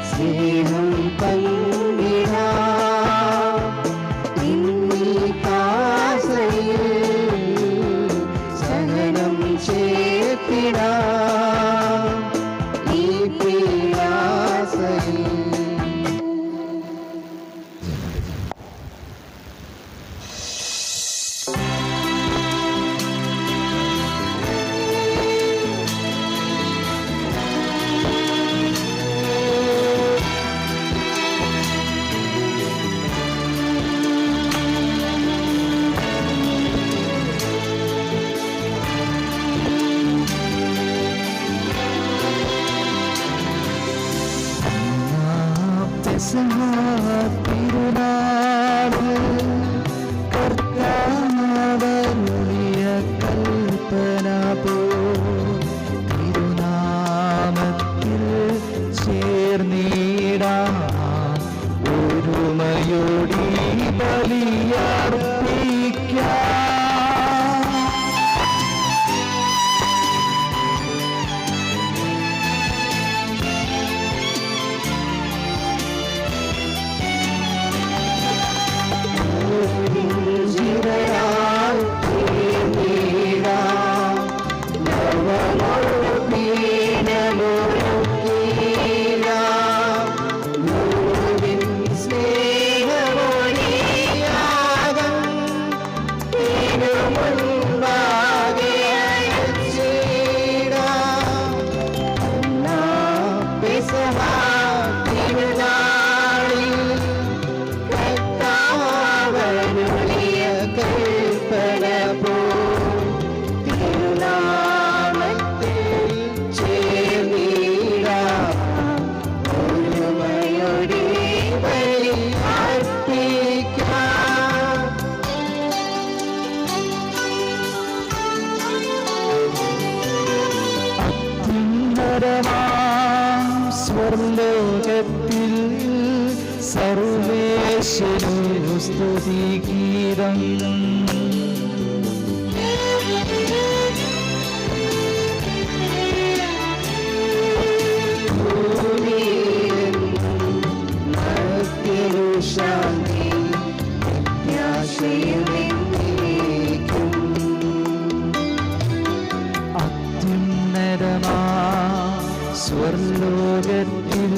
സ്നേഹം പങ്കിടാം ഇന്നീ കാസയിൽ സഹനം ചേർത്തിടാം ഈ പ്രയാസയിൽ. തിരുനാള് കർത്താവരുളിയ കൽപ്പന പോ തിരുനാമത്തിൽ ചേർന്നിടാം ഒരുമയോടി ബലിയർപ്പിക്കാം. സ്വർലോകത്തിൽ സർവേശ്വരനു സ്തുതിഗീതം. ശാന്തി അത്യുന്നതമാ സ്വർലോകത്തിൽ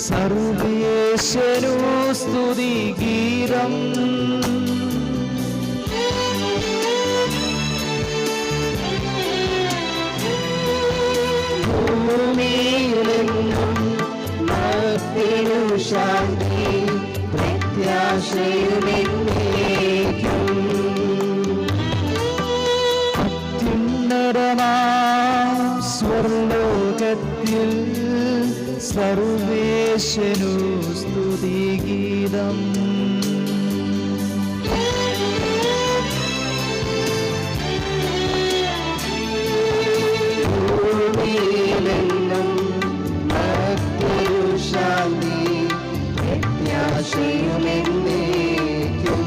സർവേശ്വരനു സ്തുതിഗീതം. ഭൂമിയിലെങ്ങും മർത്യനു ശാന്തി പ്രത്യാശയുമെന്നേക്കും. അത്യുന്നതമാം സ്വർലോകത്തിൽ സർവേശ്വരനു സ്തുതിഗീതം. ഭൂമിയിലെങ്ങും മർത്യനു ശാന്തി പ്രത്യാശയുമെന്നേക്കും.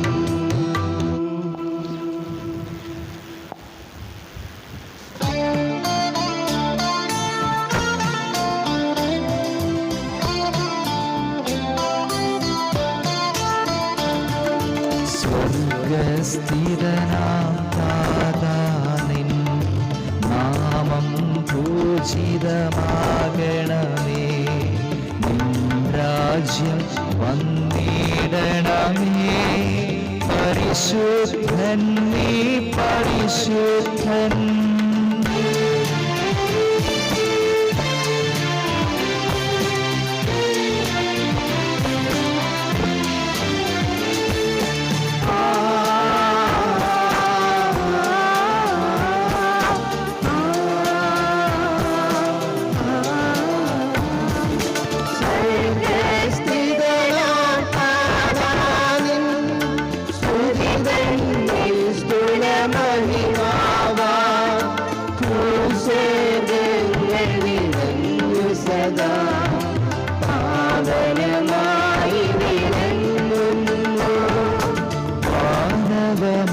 സ്വർഗസ്ഥിതനാം താതാ നിൻ നാമം പൂജിതമാകണമേ. നിൻ രാജ്യം വന്നിടണമേ. പരിശുദ്ധൻ നീ പരിശുദ്ധൻ.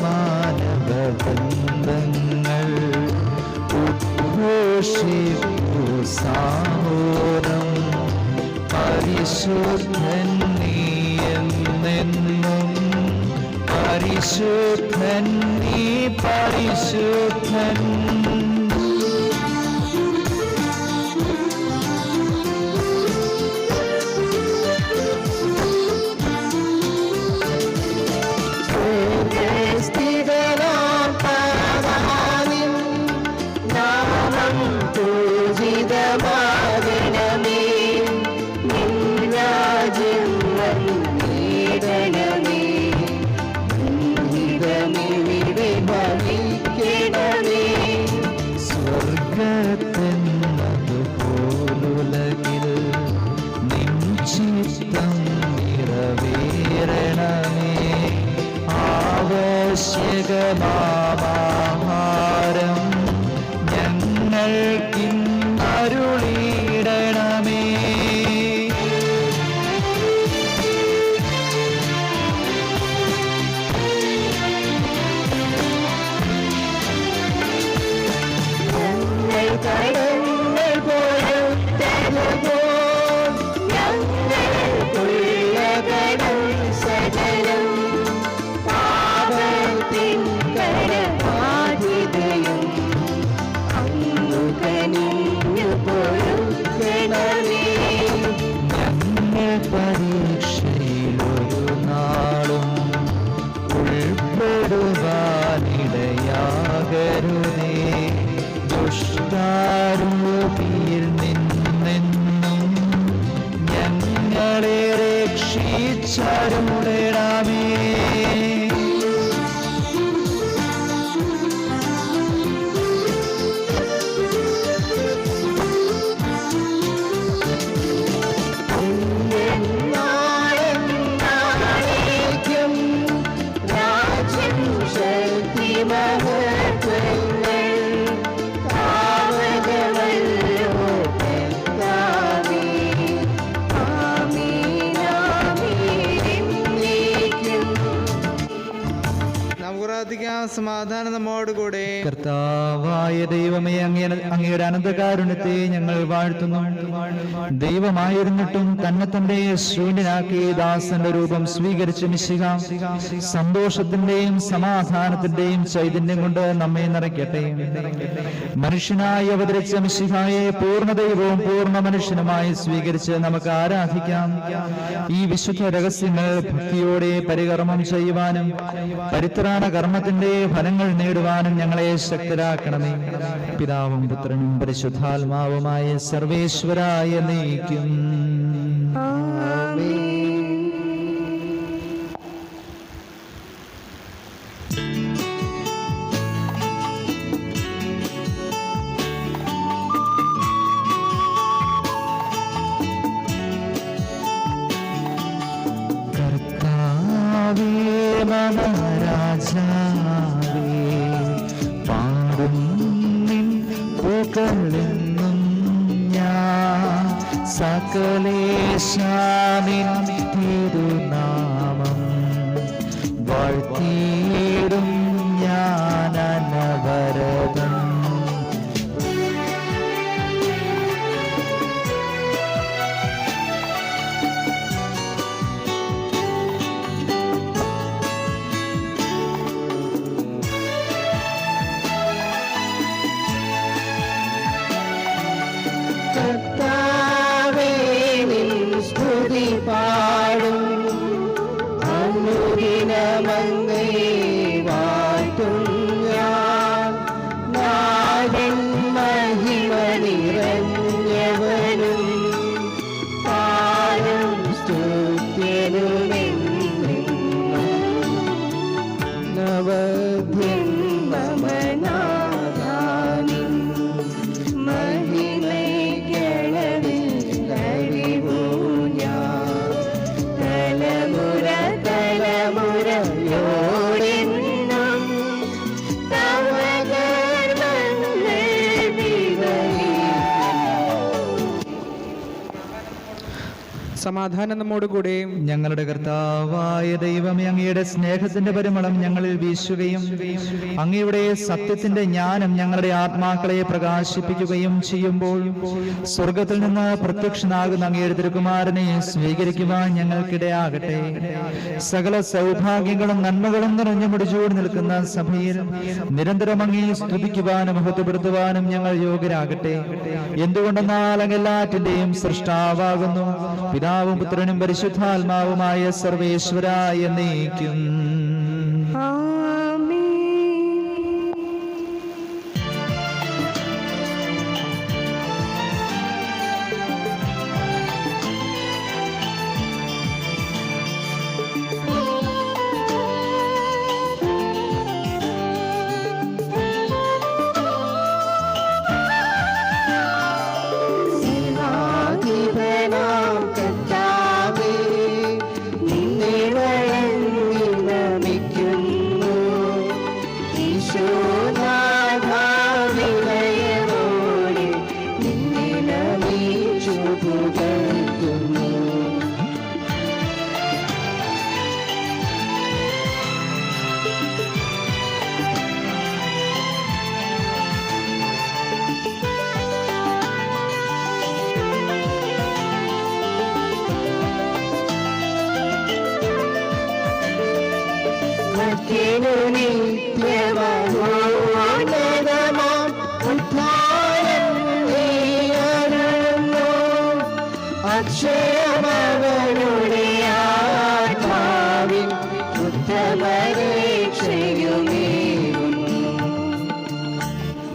മാനവ ബന്ധങ്ങൾ ഉദ്ഘോഷിപ്പു സാഹോദം പരിശുദ്ധൻ നീ എന്നെന്നും പരിശുദ്ധൻ നീ പരിശുദ്ധൻ സ്വർഗത്തെന്നതുപോലുലകിൽ നിൻ ചിത്തം നിറവേറണമേ. ആവശ്യകമാഹാരം ഞങ്ങൾക്കിന്നരുളിയിടണമേ. പരീക്ഷയിലൊരു നാളും ഉൾപ്പെടുവാനിടയാകരുതേ. ദുഷ്ടാരൂപിയിൽ നിന്നെന്നും ഞങ്ങളെ രക്ഷിച്ചരുളണമേ. സമാധാനം നമ്മോടുകൂടെ. കർത്താവായ ദൈവമേ, അങ്ങയുടെ അനന്തകാരുണ്യത്തെ ഞങ്ങൾ വാഴ്ത്തുന്നു. ദൈവമായിരുന്നിട്ടും തന്നെ തന്റെ ശൂന്യനാക്കി ദാസന്റെ രൂപം സ്വീകരിച്ച മിശിഹ സന്തോഷത്തിന്റെയും സമാധാനത്തിന്റെയും ചൈതന്യം കൊണ്ട് നമ്മെ നിറയ്ക്കട്ടെ. മനുഷ്യനായി അവതരിച്ച മിശിഹായെ പൂർണ്ണ ദൈവവും പൂർണ്ണ മനുഷ്യനുമായി സ്വീകരിച്ച് നമുക്ക് ആരാധിക്കാം. ഈ വിശുദ്ധ രഹസ്യങ്ങൾ ഭക്തിയോടെ പരികർമ്മം ചെയ്യുവാനും പരിത്രാണ കർമ്മത്തിന്റെ ഫലങ്ങൾ നേടുവാനും ഞങ്ങളെ ശക്തരാക്കണമേ. പിതാവും പുത്രനും പരിശുദ്ധാത്മാവുമായ സർവേശ്വരായ നീക്കും. രാജാവേ, പാടും നിൻ പുകഴെന്നും ഞാൻ സകലേശാനിൻ തിരുനാമം വാഴ്ത്തിയിടും ഞാൻ അനവരതം. പാടും അനുദിനമങ്ങേ വാഴ്ത്തും ഞാൻ. നാടൻ മഹിമ നിറഞ്ഞവനും പാടും സ്തുത്യനുമെന്നും നവധ്യം നമനാഥാനും മഹിമകള സമാധാനം നമ്മോടുകൂടെ. ഞങ്ങളുടെ കർത്താവായ ദൈവമേ, അങ്ങയുടെ സ്നേഹത്തിന്റെ പരിമളം ഞങ്ങളിൽ വീശുകയും അങ്ങയുടെ സത്യത്തിന്റെ ജ്ഞാനം ഞങ്ങളുടെ ആത്മാക്കളെ പ്രകാശിപ്പിക്കുകയും ചെയ്യുമ്പോൾ സ്വർഗത്തിൽ നിന്ന് പ്രത്യക്ഷനാകുന്ന അങ്ങയുടെ തിരുക്കുമാരനെ സ്വീകരിക്കുവാൻ ഞങ്ങൾക്കിടയാകട്ടെ. സകല സൗഭാഗ്യങ്ങളും നന്മകളും നിറഞ്ഞു മുടിച്ചൂടി നിൽക്കുന്ന സഭയിൽ നിരന്തരം അങ്ങേ സ്തുതിക്കുവാനും മഹത്വപ്പെടുത്തുവാനും ഞങ്ങൾ യോഗ്യരാകട്ടെ. എന്തുകൊണ്ടെന്നാൽ അങ്ങ് എല്ലാറ്റിന്റെയും സൃഷ്ടാവാകുന്നു. പിതാവും പുത്രനും പരിശുദ്ധാത്മാവുമായ സർവേശ്വരായ എന്നേക്കും. അക്ഷയമവരുടെ ആത്മാവിൻ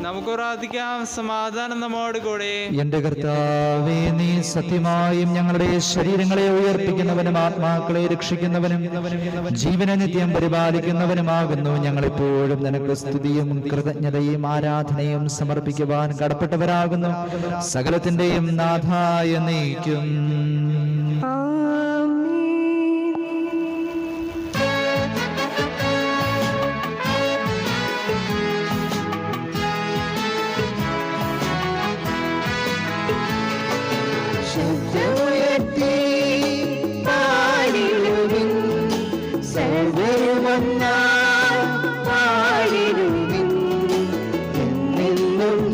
നമുക്ക് പ്രാർത്ഥിക്കാം. സമാധാനം നമ്മോടുകൂടെ. എന്റെ കർത്താവേ, നീ സത്യമായും ഞങ്ങളുടെ ശരീരങ്ങളെ ഉയർപ്പിക്കുന്നവനും ആത്മാക്കളെ രക്ഷിക്കുന്നവനും ജീവനെ നിത്യം പരിപാലിക്കുന്നവനുമാകുന്നു. ഞങ്ങളെപ്പോഴും നിനക്ക് സ്തുതിയും കൃതജ്ഞതയും ആരാധനയും സമർപ്പിക്കുവാൻ കടപ്പെട്ടവരാകുന്നു. സകലത്തിന്റെയും നാഥായ നീക്കും.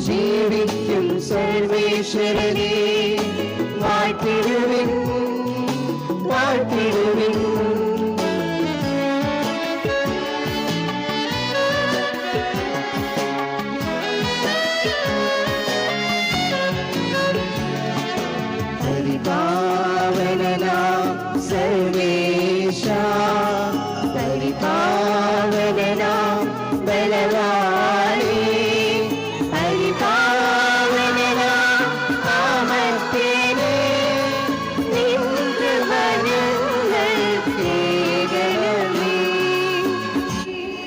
ജീവിക്കും സർവേശ്വരനെ വാഴ്ത്തിടുവിൻ, വാഴ്ത്തിടുവിൻ. പരിപാവനനാം സർവേശ, പരിപാവനനാം ബലവാനേ,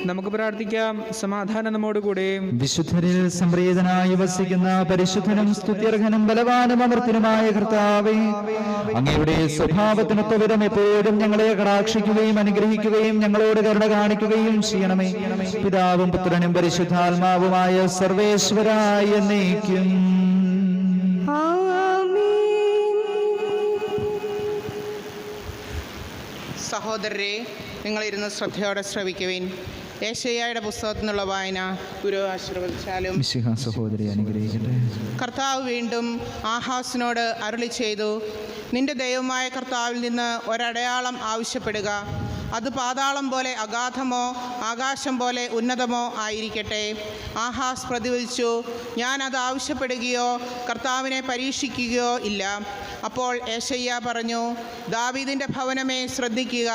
നമുക്ക് പ്രാർത്ഥിക്കാം. സമാധാനം നമ്മോടുകൂടെ. വിശുദ്ധരിൽ സംപ്രീതനായി വസിക്കുന്ന പരിശുദ്ധനും സ്തുത്യർഹനും ബലവാനും അമർത്തിനുമായ കർത്താവേ, അങ്ങയുടെ സ്വഭാവത്തിനൊത്തവിധം എപ്പോഴും ഞങ്ങളെ കടാക്ഷിക്കുകയും അനുഗ്രഹിക്കുകയും ഞങ്ങളോട് കരുണ കാണിക്കുകയും ചെയ്യണമേ. പിതാവും പുത്രനും പരിശുദ്ധാത്മാവുമായ സർവേശ്വരായ എന്നേക്കും. സഹോദരരെ, നിങ്ങളിരുന്ന് ശ്രദ്ധയോടെ ശ്രവിക്കുവിൻ. യേശയ്യായുടെ പുസ്തകത്തിൽ നിന്നുള്ള വായന ഗുരു ആശീർവദിച്ചാലും. സഹോദരി അനുഗ്രഹിക്കട്ടെ. കർത്താവ് വീണ്ടും ആഹാസിനോട് അരുളി ചെയ്തു, നിന്റെ ദൈവമായ കർത്താവിൽ നിന്ന് ഒരടയാളം ആവശ്യപ്പെടുക. അത് പാതാളം പോലെ അഗാധമോ ആകാശം പോലെ ഉന്നതമോ ആയിരിക്കട്ടെ. ആഹാസ് പ്രതിവദിച്ചു, ഞാൻ അത് ആവശ്യപ്പെടുകയോ കർത്താവിനെ പരീക്ഷിക്കുകയോ ഇല്ല. അപ്പോൾ യേശയ്യ പറഞ്ഞു, ദാവീദിൻ്റെ ഭവനമേ ശ്രദ്ധിക്കുക.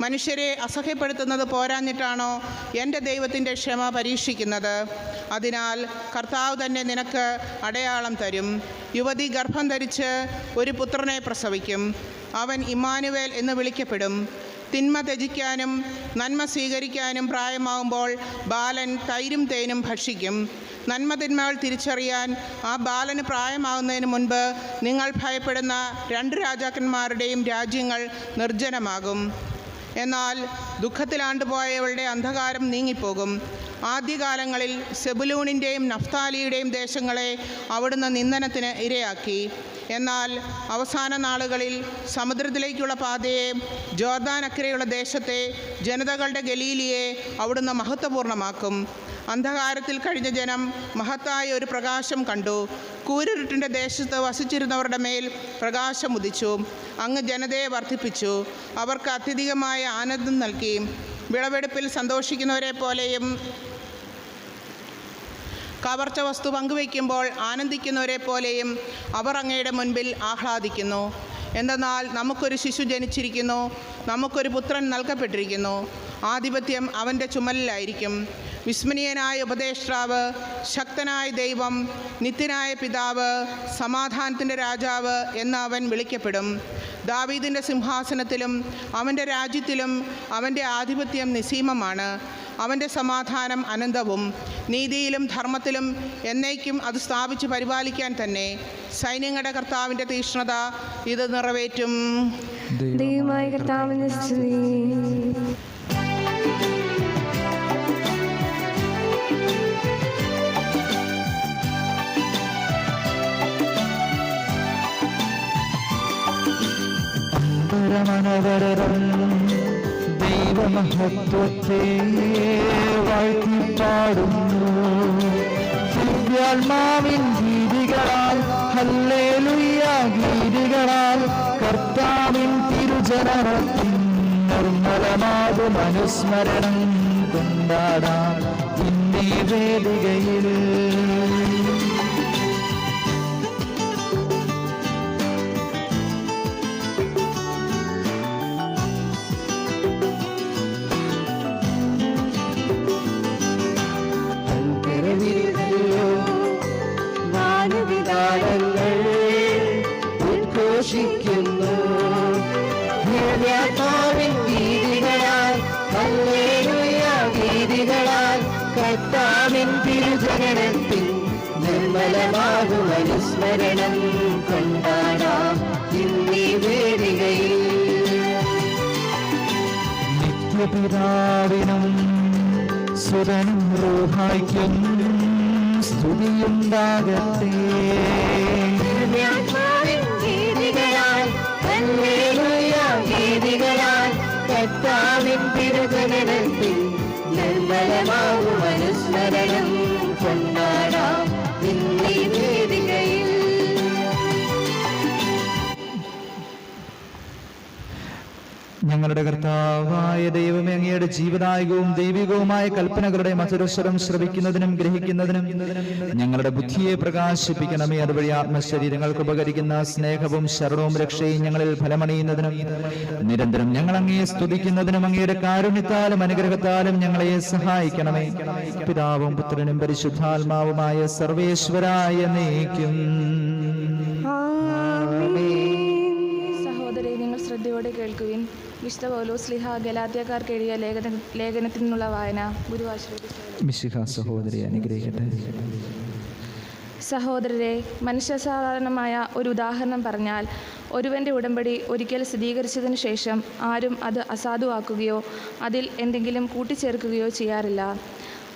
മനുഷ്യരെ അസഹ്യപ്പെടുത്തുന്നത് പോരാഞ്ഞിട്ടാണോ എൻ്റെ ദൈവത്തിൻ്റെ ക്ഷമ പരീക്ഷിക്കുന്നത്? അതിനാൽ കർത്താവ് തന്നെ നിനക്ക് അടയാളം തരും. യുവതി ഗർഭം ധരിച്ച് ഒരു പുത്രനെ പ്രസവിക്കും. അവൻ ഇമ്മാനുവേൽ എന്ന് വിളിക്കപ്പെടും. തിന്മ ത്യജിക്കാനും നന്മ സ്വീകരിക്കാനും പ്രായമാകുമ്പോൾ ബാലൻ തൈരും തേനും ഭക്ഷിക്കും. നന്മ തിന്മകൾ തിരിച്ചറിയാൻ ആ ബാലന് പ്രായമാകുന്നതിന് മുൻപ് നിങ്ങൾ ഭയപ്പെടുന്ന 2 രാജാക്കന്മാരുടെയും രാജ്യങ്ങൾ നിർജ്ജനമാകും. എന്നാൽ ദുഃഖത്തിലാണ്ടുപോയവളുടെ അന്ധകാരം നീങ്ങിപ്പോകും. ആദ്യകാലങ്ങളിൽ സെബുലൂണിൻ്റെയും നഫ്താലിയുടെയും ദേശങ്ങളെ അവിടുന്ന് നിന്ദനത്തിന് ഇരയാക്കി. എന്നാൽ അവസാന നാളുകളിൽ സമുദ്രത്തിലേക്കുള്ള പാതയെ, ജോർദാൻ അക്കരെയുള്ള ദേശത്തെ, ജനതകളുടെ ഗലീലിയെ അവിടുന്ന് മഹത്വപൂർണ്ണമാക്കും. അന്ധകാരത്തിൽ കഴിഞ്ഞ ജനം മഹത്തായ ഒരു പ്രകാശം കണ്ടു. കൂരിരുട്ടിൻ്റെ ദേശത്ത് വസിച്ചിരുന്നവരുടെ മേൽ പ്രകാശം ഉദിച്ചു. അങ്ങ് ജനതയെ വർദ്ധിപ്പിച്ചു, അവർക്ക് അത്യധികമായ ആനന്ദം നൽകി. വിളവെടുപ്പിൽ സന്തോഷിക്കുന്നവരെ പോലെയും കവർച്ച വസ്തു പങ്കുവയ്ക്കുമ്പോൾ ആനന്ദിക്കുന്നവരെ പോലെയും അവർ അങ്ങയുടെ മുൻപിൽ ആഹ്ലാദിക്കുന്നു. എന്തെന്നാൽ നമുക്കൊരു ശിശു ജനിച്ചിരിക്കുന്നു, നമുക്കൊരു പുത്രൻ നൽകപ്പെട്ടിരിക്കുന്നു. ആധിപത്യം അവൻ്റെ ചുമലിലായിരിക്കും. വിസ്മരണീയനായ ഉപദേഷ്ടാവ്, ശക്തനായ ദൈവം, നിത്യനായ പിതാവ്, സമാധാനത്തിൻ്റെ രാജാവ് എന്ന് അവൻ വിളിക്കപ്പെടും. ദാവീദിൻ്റെ സിംഹാസനത്തിലും അവൻ്റെ രാജ്യത്തിലും അവൻ്റെ ആധിപത്യം നിസീമമാണ്. അവൻ്റെ സമാധാനം അനന്തവും. നീതിയിലും ധർമ്മത്തിലും എന്നേക്കും അത് സ്ഥാപിച്ച് പരിപാലിക്കാൻ തന്നെ. സൈന്യങ്ങളുടെ കർത്താവിൻ്റെ തീക്ഷ്ണത ഇത് നിറവേറ്റും. ദൈവമായ കർത്താവിനെ സ്തുതി. ദൈവമഹത്വത്തെ വാഴ്ത്തിപ്പാടുന്നു. ദിവ്യാത്മാവിൻ ഗീതികളാൽ, ഹല്ലേലൂയ ഗീതികളാൽ കർത്താവിൻ തിരുജനനത്തിൻ നിർമ്മലമാകും അനുസ്മരണം കൊണ്ടാടാം ഇന്നീ വേദികയിൽ. ഉദ്ഘോഷിക്കുന്നു ദിവ്യാത്മാവിൻ ഗീതികളാൽ, ഹല്ലേലൂയ ഗീതികളാൽ കർത്താവിൻ തിരുജനനത്തിൻ നിർമ്മലമാകും അനുസ്മരണം കൊണ്ടാടാം ഇന്നീ വേദികയിൽ. നിത്യപിതാവിനും സുതനും റൂഹായ്ക്കും സ്തുതിയുണ്ടാകട്ടെ. ഗീതികളാൽ കർത്താവിൻ തിരുജനനത്തിൻ നിർമ്മലമാകും അനുസ്മരണം കൊണ്ടാടാം ഇന്നീ വേദികയിൽ. ഞങ്ങളുടെ കർത്താവായ ദൈവമേ, അങ്ങയുടെ ജീവദായകവും ദൈവികവുമായ കൽപ്പനകളുടെ മധുരസ്വരം ശ്രവിക്കുന്നതിനും ഗ്രഹിക്കുന്നതിനും ഞങ്ങളുടെ ബുദ്ധിയെ പ്രകാശിപ്പിക്കണമേ. അതുവഴി ആത്മശരീരങ്ങൾക്ക് ഉപകരിക്കുന്ന സ്നേഹവും ശരണവും രക്ഷയും ഞങ്ങളിൽ ഫലമണിയുന്നതിനും നിരന്തരം ഞങ്ങൾ അങ്ങയെ സ്തുതിക്കുന്നതിനും അങ്ങയുടെ കാരുണ്യത്താലും അനുഗ്രഹത്താലും ഞങ്ങളെ സഹായിക്കണമേ. പിതാവും പുത്രനും പരിശുദ്ധാത്മാവുമായ സർവേശ്വരായ നീക്കും. സഹോദരരെ, നിങ്ങൾ ശ്രദ്ധയോടെ കേൾക്കുവിൻ. വിശുദ്ധ പൗലോസ്ലീഹ ഗലാത്യക്കാർക്ക് എഴുതിയ ലേഖനത്തിൽ നിന്നുള്ള വായന. മിശിഹ സഹോദരി അനുഗ്രഹിക്കട്ടെ. സഹോദരരെ, മനുഷ്യസാധാരണമായ ഒരു ഉദാഹരണം പറഞ്ഞാൽ, ഒരുവൻ്റെ ഉടമ്പടി ഒരിക്കൽ സ്ഥിരീകരിച്ചതിന് ശേഷം ആരും അത് അസാധുവാക്കുകയോ അതിൽ എന്തെങ്കിലും കൂട്ടിച്ചേർക്കുകയോ ചെയ്യാറില്ല.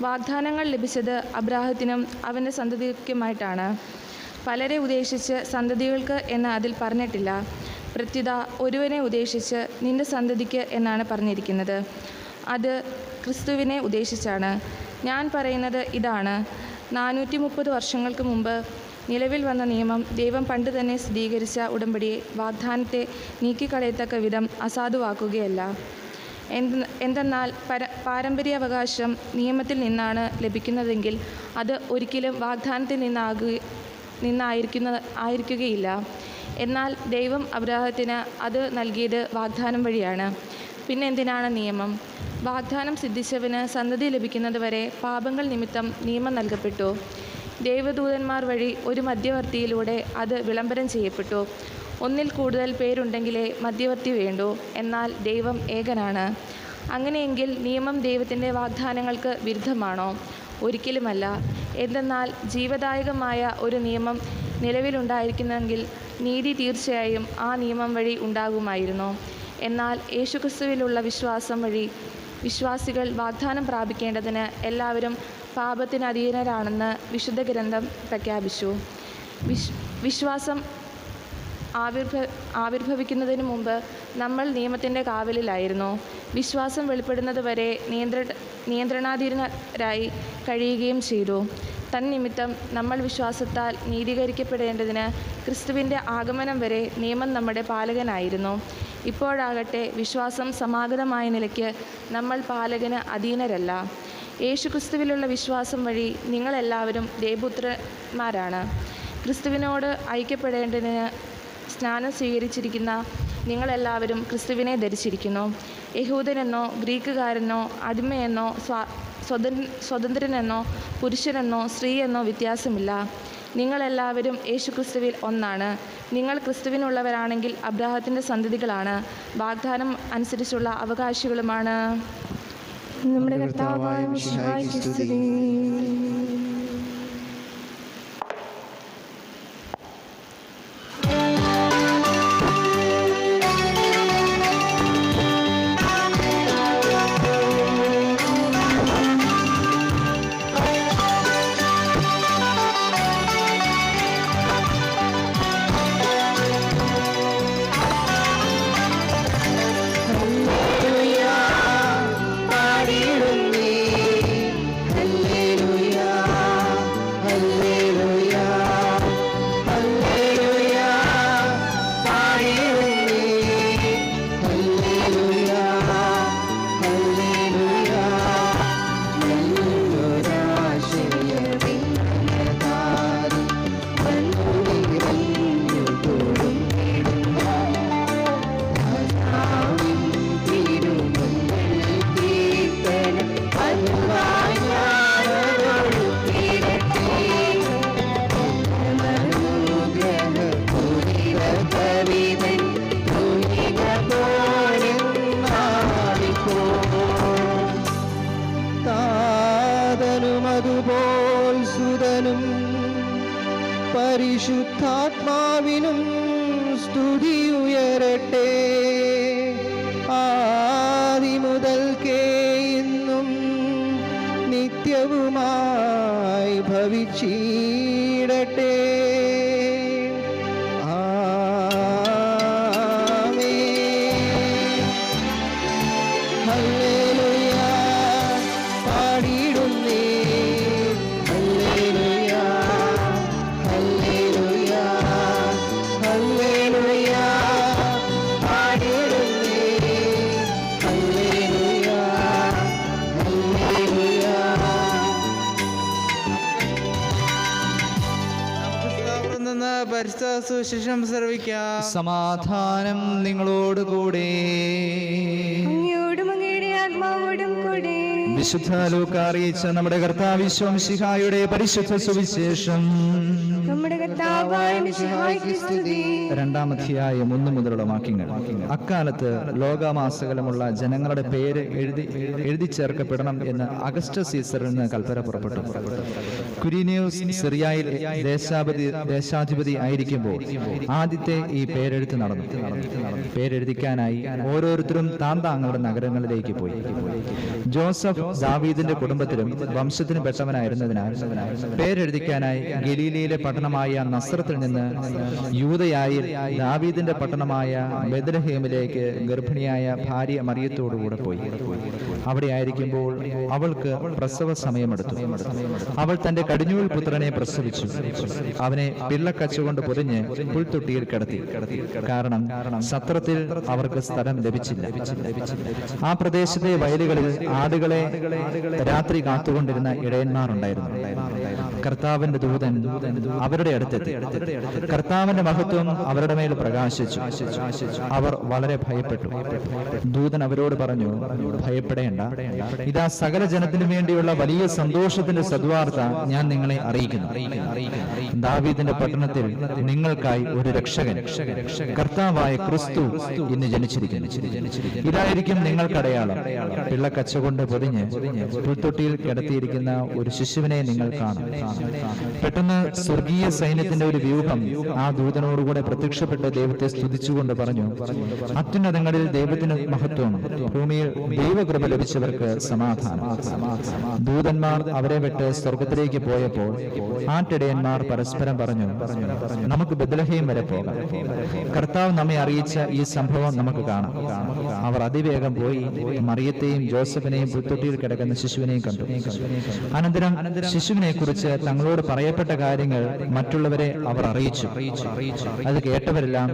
വാഗ്ദാനങ്ങൾ ലഭിച്ചത് അബ്രാഹത്തിനും അവൻ്റെ സന്തതിക്കുമായിട്ടാണ്. പലരെ ഉദ്ദേശിച്ച് സന്തതികൾക്ക് എന്ന് അതിൽ പറഞ്ഞിട്ടില്ല. പ്രത്യുത ഒരുവനെ ഉദ്ദേശിച്ച് നിന്റെ സന്തതിക്ക് എന്നാണ് പറഞ്ഞിരിക്കുന്നത്. അത് ക്രിസ്തുവിനെ ഉദ്ദേശിച്ചാണ്. ഞാൻ പറയുന്നത് ഇതാണ്: 430 വർഷങ്ങൾക്ക് മുമ്പ് നിലവിൽ വന്ന നിയമം ദൈവം പണ്ട് തന്നെ സ്ഥിരീകരിച്ച ഉടമ്പടിയെ, വാഗ്ദാനത്തെ നീക്കിക്കളയത്തക്ക വിധം അസാധുവാക്കുകയല്ല. എന്തെന്നാൽ പാരമ്പര്യാവകാശം നിയമത്തിൽ നിന്നാണ് ലഭിക്കുന്നതെങ്കിൽ അത് ഒരിക്കലും വാഗ്ദാനത്തിൽ നിന്നായിരിക്കുകയില്ല. എന്നാൽ ദൈവം അബ്രാഹത്തിന് അത് നൽകിയത് വാഗ്ദാനം വഴിയാണ്. പിന്നെ എന്തിനാണ് നിയമം? വാഗ്ദാനം സിദ്ധിച്ചവന് സന്തതി ലഭിക്കുന്നത് വരെ പാപങ്ങൾ നിമിത്തം നിയമം നൽകപ്പെട്ടു. ദൈവദൂതന്മാർ വഴി ഒരു മധ്യവർത്തിയിലൂടെ അത് വിളംബരം ചെയ്യപ്പെട്ടു. ഒന്നിൽ കൂടുതൽ പേരുണ്ടെങ്കിലേ മധ്യവർത്തി വേണ്ടൂ. എന്നാൽ ദൈവം ഏകനാണ്. അങ്ങനെയെങ്കിൽ നിയമം ദൈവത്തിൻ്റെ വാഗ്ദാനങ്ങൾക്ക് വിരുദ്ധമാണോ? ഒരിക്കലുമല്ല. എന്തെന്നാൽ ജീവദായകമായ ഒരു നിയമം നിലവിലുണ്ടായിരിക്കുന്നെങ്കിൽ നീതി തീർച്ചയായും ആ നിയമം വഴി ഉണ്ടാകുമായിരുന്നു. എന്നാൽ യേശുക്രിസ്തുവിലുള്ള വിശ്വാസം വഴി വിശ്വാസികൾ വാഗ്ദാനം പ്രാപിക്കേണ്ടതിന് എല്ലാവരും പാപത്തിന് അധീനരാണെന്ന് വിശുദ്ധ ഗ്രന്ഥം പ്രഖ്യാപിച്ചു. വിശ്വാസം ആവിർഭവിക്കുന്നതിന് മുമ്പ് നമ്മൾ നിയമത്തിൻ്റെ കാവലിലായിരുന്നു. വിശ്വാസം വെളിപ്പെടുന്നത് വരെ നിയന്ത്രണാധീനരായി കഴിയുകയും ചെയ്തു. തന്നിമിത്തം നമ്മൾ വിശ്വാസത്താൽ നീതീകരിക്കപ്പെടേണ്ടതിന് ക്രിസ്തുവിൻ്റെ ആഗമനം വരെ നിയമം നമ്മുടെ പാലകനായിരുന്നു. ഇപ്പോഴാകട്ടെ വിശ്വാസം സമാഗതമായ നിലയ്ക്ക് നമ്മൾ പാലകന് അധീനരല്ല. യേശുക്രിസ്തുവിലുള്ള വിശ്വാസം വഴി നിങ്ങളെല്ലാവരും ദേവപുത്രന്മാരാണ്. ക്രിസ്തുവിനോട് ഐക്യപ്പെടേണ്ടതിന് സ്നാനം സ്വീകരിച്ചിരിക്കുന്ന നിങ്ങളെല്ലാവരും ക്രിസ്തുവിനെ ധരിച്ചിരിക്കുന്നു. യഹൂദനെന്നോ ഗ്രീക്കുകാരനോ അടിമയെന്നോ സ്വതന്ത്രനെന്നോ പുരുഷനെന്നോ സ്ത്രീയെന്നോ വ്യത്യാസമില്ല. നിങ്ങളെല്ലാവരും യേശുക്രിസ്തുവിൽ ഒന്നാണ്. നിങ്ങൾ ക്രിസ്തുവിനുള്ളവരാണെങ്കിൽ അബ്രാഹത്തിൻ്റെ സന്തതികളാണ്, വാഗ്ദാനം അനുസരിച്ചുള്ള അവകാശികളുമാണ്. നമ്മുടെ കർത്താവായ മിശിഹായ്ക്ക് സ്തുതി. അതുപോൽ സുതനും പരിശുദ്ധാത്മാവിനും സ്തുതിയുയരട്ടെ. ആദിമുതൽക്കേ ഇന്നും നിത്യവുമായി ഭവിച്ചിടട്ടെ. പരിശുദ്ധ സുവിശേഷം ശ്രവിക്കാം. സമാധാനം നിങ്ങളോടുകൂടെ. അങ്ങയോടും അങ്ങയുടെ ആത്മാവോടും കൂടെ. വിശുദ്ധ ലൂക്കാ അറിയിച്ച നമ്മുടെ കർത്താവ് മിശിഹായുടെ പരിശുദ്ധ സുവിശേഷം. നമ്മുടെ കർത്താവായ മിശിഹായ്ക്ക് സ്തുതി. 2-ാം അധ്യായം 1 മുതലുള്ള വാക്യങ്ങൾ. അക്കാലത്ത് ലോകമാസകലമുള്ള ജനങ്ങളുടെ പേര് എഴുതി ചേർക്കപ്പെടണം എന്ന് അഗസ്റ്റസ് സീസറിൽ നിന്ന് കൽപ്പന പുറപ്പെട്ടു. ക്വിരീനിയോസ് സിറിയയിൽ ദേശാധിപതി ആയിരിക്കുമ്പോൾ ആദ്യത്തെ ഈ പേരെഴുത്ത് നടന്നു. പേരെഴുതിക്കാനായി ഓരോരുത്തരും താന്താങ്ങളുടെ നഗരങ്ങളിലേക്ക് പോയി. ജോസഫ് ദാവീദിന്റെ കുടുംബത്തിലും വംശത്തിനും പെട്ടവനായിരുന്നതിനാൽ പേരെഴുതിക്കാനായി ഗലീലയിലെ പട്ടണമായ നസ്രത്തിൽ നിന്ന് യൂദയായിൽ ദാവീദിന്റെ പട്ടണമായ ബെത്ലഹേമിലേക്ക് ഗർഭിണിയായ ഭാര്യ മറിയത്തോടുകൂടെ പോയി. അവിടെ ആയിരിക്കുമ്പോൾ അവൾക്ക് പ്രസവ സമയമെടുത്തു. അവൾ തന്റെ കടിഞ്ഞൂൽ പുത്രനെ പ്രസവിച്ചു. അവനെ പിള്ളക്കച്ചുകൊണ്ട് പൊതിഞ്ഞ് പുൽത്തൊട്ടിയിൽ കിടത്തി. കാരണം സത്രത്തിൽ അവർക്ക് സ്ഥലം ലഭിച്ചില്ല. ആ പ്രദേശത്തെ വയലുകളിൽ ആടുകളെ രാത്രി കാത്തുകൊണ്ടിരുന്ന ഇടയന്മാർ ഉണ്ടായിരുന്നു. കർത്താവിന്റെ ദൂതൻ അവരുടെ അടുത്തെത്തി. കർത്താവിന്റെ മഹത്വം അവരുടെ മേൽ പ്രകാശിച്ചു. അവർ വളരെ ഭയപ്പെട്ടു. ദൂതൻ അവരോട് പറഞ്ഞു, ഭയപ്പെടേണ്ട. ഇതാ സകല ജനത്തിനു വേണ്ടിയുള്ള വലിയ സന്തോഷത്തിന്റെ സദ്വാർത്ത ഞാൻ നിങ്ങളെ അറിയിക്കുന്നു. ദാവീദിന്റെ പട്ടണത്തിൽ നിങ്ങൾക്കായി ഒരു രക്ഷകൻ, കർത്താവായ ക്രിസ്തു ഇന്ന് ജനിച്ചിരിക്കുന്നു. ഇതായിരിക്കും നിങ്ങൾക്ക് അടയാളം. പിള്ളക്കച്ച കൊണ്ട് പൊതിഞ്ഞ് പുൽത്തൊട്ടിയിൽ കിടത്തിയിരിക്കുന്ന ഒരു ശിശുവിനെ നിങ്ങൾ കാണും. പെട്ടെന്ന് സ്വർഗീയ സൈന്യത്തിന്റെ ഒരു വ്യൂഹം ആ ദൂതനോടുകൂടെ പ്രത്യക്ഷപ്പെട്ട് ദൈവത്തെ സ്തുതിച്ചുകൊണ്ട് പറഞ്ഞു, അത്യുന്നതങ്ങളിൽ ദൈവത്തിന് മഹത്വം, ഭൂമിയിൽ ദൈവകൃപ ലഭിച്ചവർക്ക് സമാധാനം. ദൂതന്മാർ അവരെ വിട്ട് സ്വർഗത്തിലേക്ക് പോയപ്പോൾ ആട്ടിടയന്മാർ പരസ്പരം പറഞ്ഞു, നമുക്ക് ബത്ലഹേം വരെ പോകാം. കർത്താവ് നമ്മെ അറിയിച്ച ഈ സംഭവം നമുക്ക് കാണാം. അവർ അതിവേഗം പോയി മറിയത്തെയും ജോസഫിനെയും പുൽത്തൊട്ടിയിൽ കിടക്കുന്ന ശിശുവിനെയും കണ്ടു. അനന്തരം ശിശുവിനെ കുറിച്ച് തങ്ങളോട് പറയപ്പെട്ട കാര്യങ്ങൾ മറ്റുള്ളവരെ അവർ അറിയിച്ചു. അത് കേട്ടവരെല്ലാം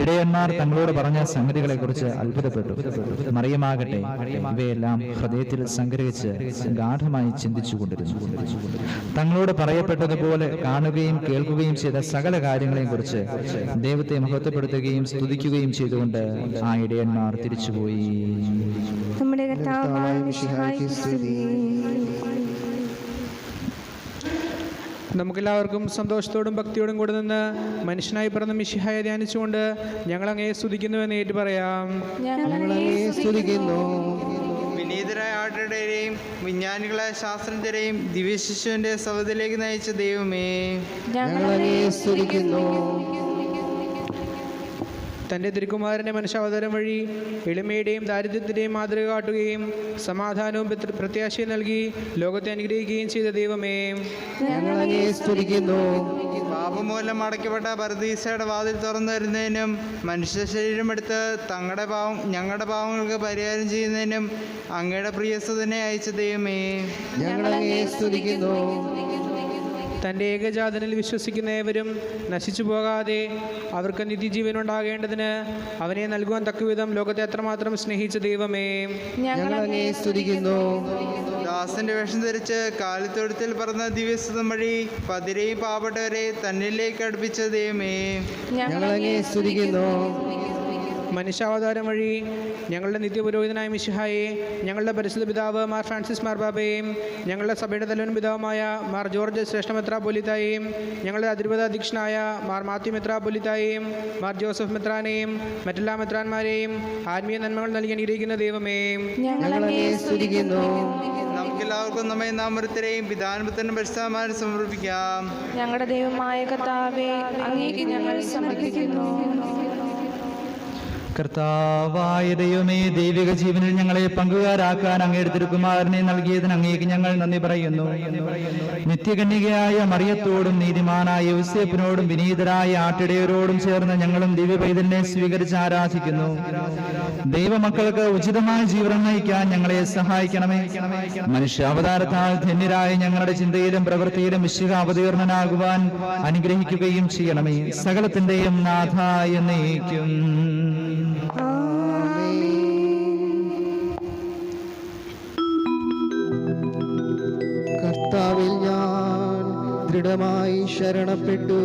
ഇടയന്മാർ തങ്ങളോട് പറഞ്ഞ സംഗതികളെ കുറിച്ച് അത്ഭുതപ്പെട്ടു. മറിയമാകട്ടെ ഇവയെല്ലാം ഹൃദയത്തിൽ സംഗ്രഹിച്ച് ഗാഠമായി ചിന്തിച്ചുകൊണ്ടിരുന്നു. തങ്ങളോട് പറയപ്പെട്ടതുപോലെ കാണുകയും കേൾക്കുകയും ചെയ്ത സകല കാര്യങ്ങളെയും കുറിച്ച് ദൈവത്തെ മഹത്വപ്പെടുത്തുകയും സ്തുതിക്കുകയും ചെയ്തുകൊണ്ട് ആ ഇടയന്മാർ തിരിച്ചുപോയി. നമ്മുടെ കർത്താവായ മിശിഹായ്ക്ക് സ്തുതി. നമുക്കെല്ലാവർക്കും സന്തോഷത്തോടും ഭക്തിയോടും കൂടെ നിന്ന് മനുഷ്യനായി പിറന്ന മിശിഹായെ ധ്യാനിച്ചുകൊണ്ട് ഞങ്ങൾ അങ്ങയെ സ്തുതിക്കുന്നുവെന്ന് ഏറ്റു പറയാം. വിനീതരായ ആട്ടിടയരെയും വിജ്ഞാനികളായ ശാസ്ത്രജ്ഞരെയും ദിവ്യശിശുവിന്റെ സൗധത്തിലേക്ക് നയിച്ച ദൈവമേ, തൻ്റെ തിരുക്കുമാരൻ്റെ മനുഷ്യാവതാരം വഴി എളിമയുടെയും ദാരിദ്ര്യത്തിൻ്റെയും മാതൃക കാട്ടുകയും സമാധാനവും പ്രത്യാശയും നൽകി ലോകത്തെ അനുഗ്രഹിക്കുകയും ചെയ്ത ദൈവമേ, പാപമൂലം അടയ്ക്കപ്പെട്ട പരദീസയുടെ വാതിൽ തുറന്നു വരുന്നതിനും മനുഷ്യ ശരീരമെടുത്ത് ഞങ്ങളുടെ പാവങ്ങൾക്ക് പരിഹാരം ചെയ്യുന്നതിനും അങ്ങയുടെ പ്രിയസുതനെ അയച്ച ദൈവമേ, തൻ്റെ ഏകജാതനിൽ വിശ്വസിക്കുന്ന ഏവരും നശിച്ചു പോകാതെ അവർക്ക് നിത്യജീവൻ ഉണ്ടാകേണ്ടതിന് അവനെ നൽകുവാൻ തക്കവിധം ലോകത്തെ അത്രമാത്രം സ്നേഹിച്ച ദൈവമേ, ദാസന്റെ വേഷം ധരിച്ച് കാലിത്തൊഴുത്തിൽ പറന്ന ദിവ്യസുതം വഴി പതിരെയും പാവപ്പെട്ടവരെ തന്നിലേക്ക് അടുപ്പിച്ച ദൈവമേ, മനുഷ്യാവതാരം വഴി ഞങ്ങളുടെ നിത്യപുരോഹിതനായ മിശിഹായെ, ഞങ്ങളുടെ പരിശുദ്ധ പിതാവ് മാർ ഫ്രാൻസിസ് മാർബാബയെയും ഞങ്ങളുടെ സഭയുടെ തലവൻ പിതാവുമായ മാർ ജോർജ് ശ്രേഷ്ഠ മെത്രാപ്പൊലീത്തായെയും ഞങ്ങളുടെ അതിരൂപത അധ്യക്ഷനായ മാർ മാത്യു മെത്രാപ്പൊലീത്തായെയും മാർ ജോസഫ് മെത്രാനെയും മറ്റെല്ലാ മെത്രാന്മാരെയും ആത്മീയ നന്മകൾ നൽകി അനുഗ്രഹിക്കുന്ന ദൈവമേ, നമുക്കെല്ലാവർക്കും നമ്മെ നാമൊരുത്തരെയും പിതാനുപുത്രനും പരിശുദ്ധന്മാരെ സമർപ്പിക്കാം. ഞങ്ങളുടെ ദൈവമായ കർത്താവേ, അങ്ങേക്ക് ഞങ്ങൾ സമർപ്പിക്കുന്നു. കർത്താവായ ദൈവമേ, ദൈവിക ജീവനിൽ ഞങ്ങളെ പങ്കുകാരാക്കാൻ അങ്ങയുടെ തിരുക്കുമാരനെ നൽകിയതിന് അങ്ങേക്ക് ഞങ്ങൾ നന്ദി പറയുന്നു. നിത്യകന്യകയായ മറിയത്തോടും നീതിമാനായ യോസേപ്പിനോടും വിനീതരായ ആട്ടിടയരോടും ചേർന്ന് ഞങ്ങളും ദിവ്യ പൈതലിനെ സ്വീകരിച്ച് ആരാധിക്കുന്നു. ദൈവമക്കൾക്ക് ഉചിതമായ ജീവിതം നയിക്കാൻ ഞങ്ങളെ സഹായിക്കണമേ. മനുഷ്യാവതാരത്താൽ ധന്യരായ ഞങ്ങളുടെ ചിന്തയിലും പ്രവൃത്തിയിലും മിശിഹ അവതീർണനാകുവാൻ അനുഗ്രഹിക്കുകയും ചെയ്യണമേ. സകലത്തിന്റെയും നാഥ എന്നേക്കും. കർത്താവിൽ ഞാൻ ദൃഢമായി ശരണപ്പെട്ടു.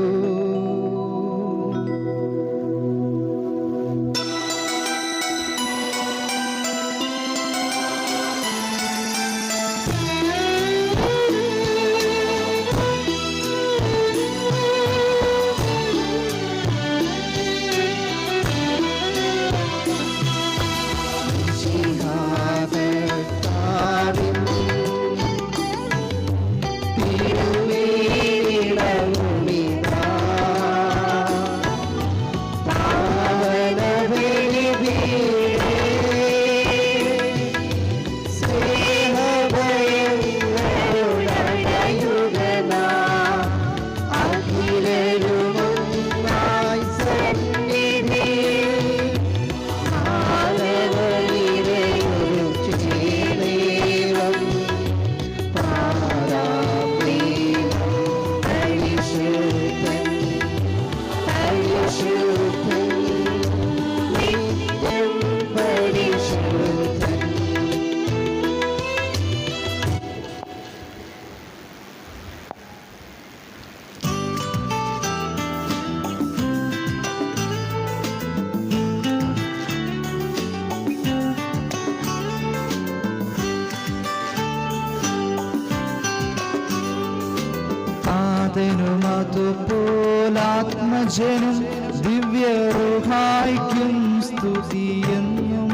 പോലാത്മജനും ദിവ്യറുഹായ്ക്കും സ്തുതിയെന്നും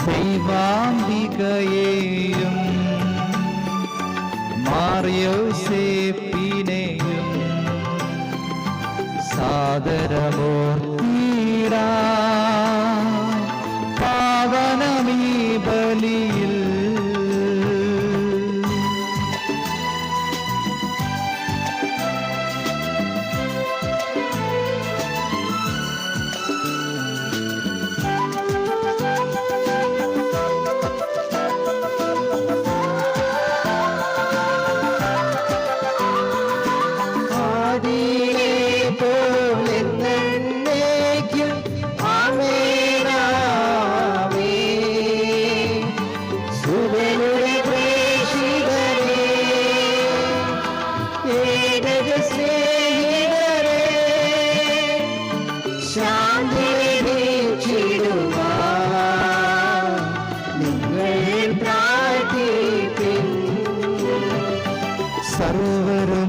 ദൈവാംബികയെയും മാറിയോസേപ്പിനെയും സാദരമൂർത്തിരാ പാവനമീ ബലിയിൽ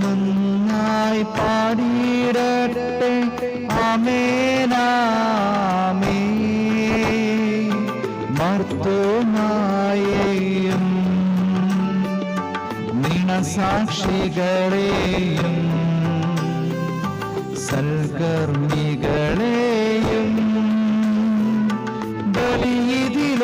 സർവരുമൊന്നായി പാടിയിടട്ടെ ആമേനാമേ. മർത്തോമായെയും നിണസാക്ഷികളെയും സൽക്കർമ്മികളെയും ബലിയിതിലോർത്തീരാ.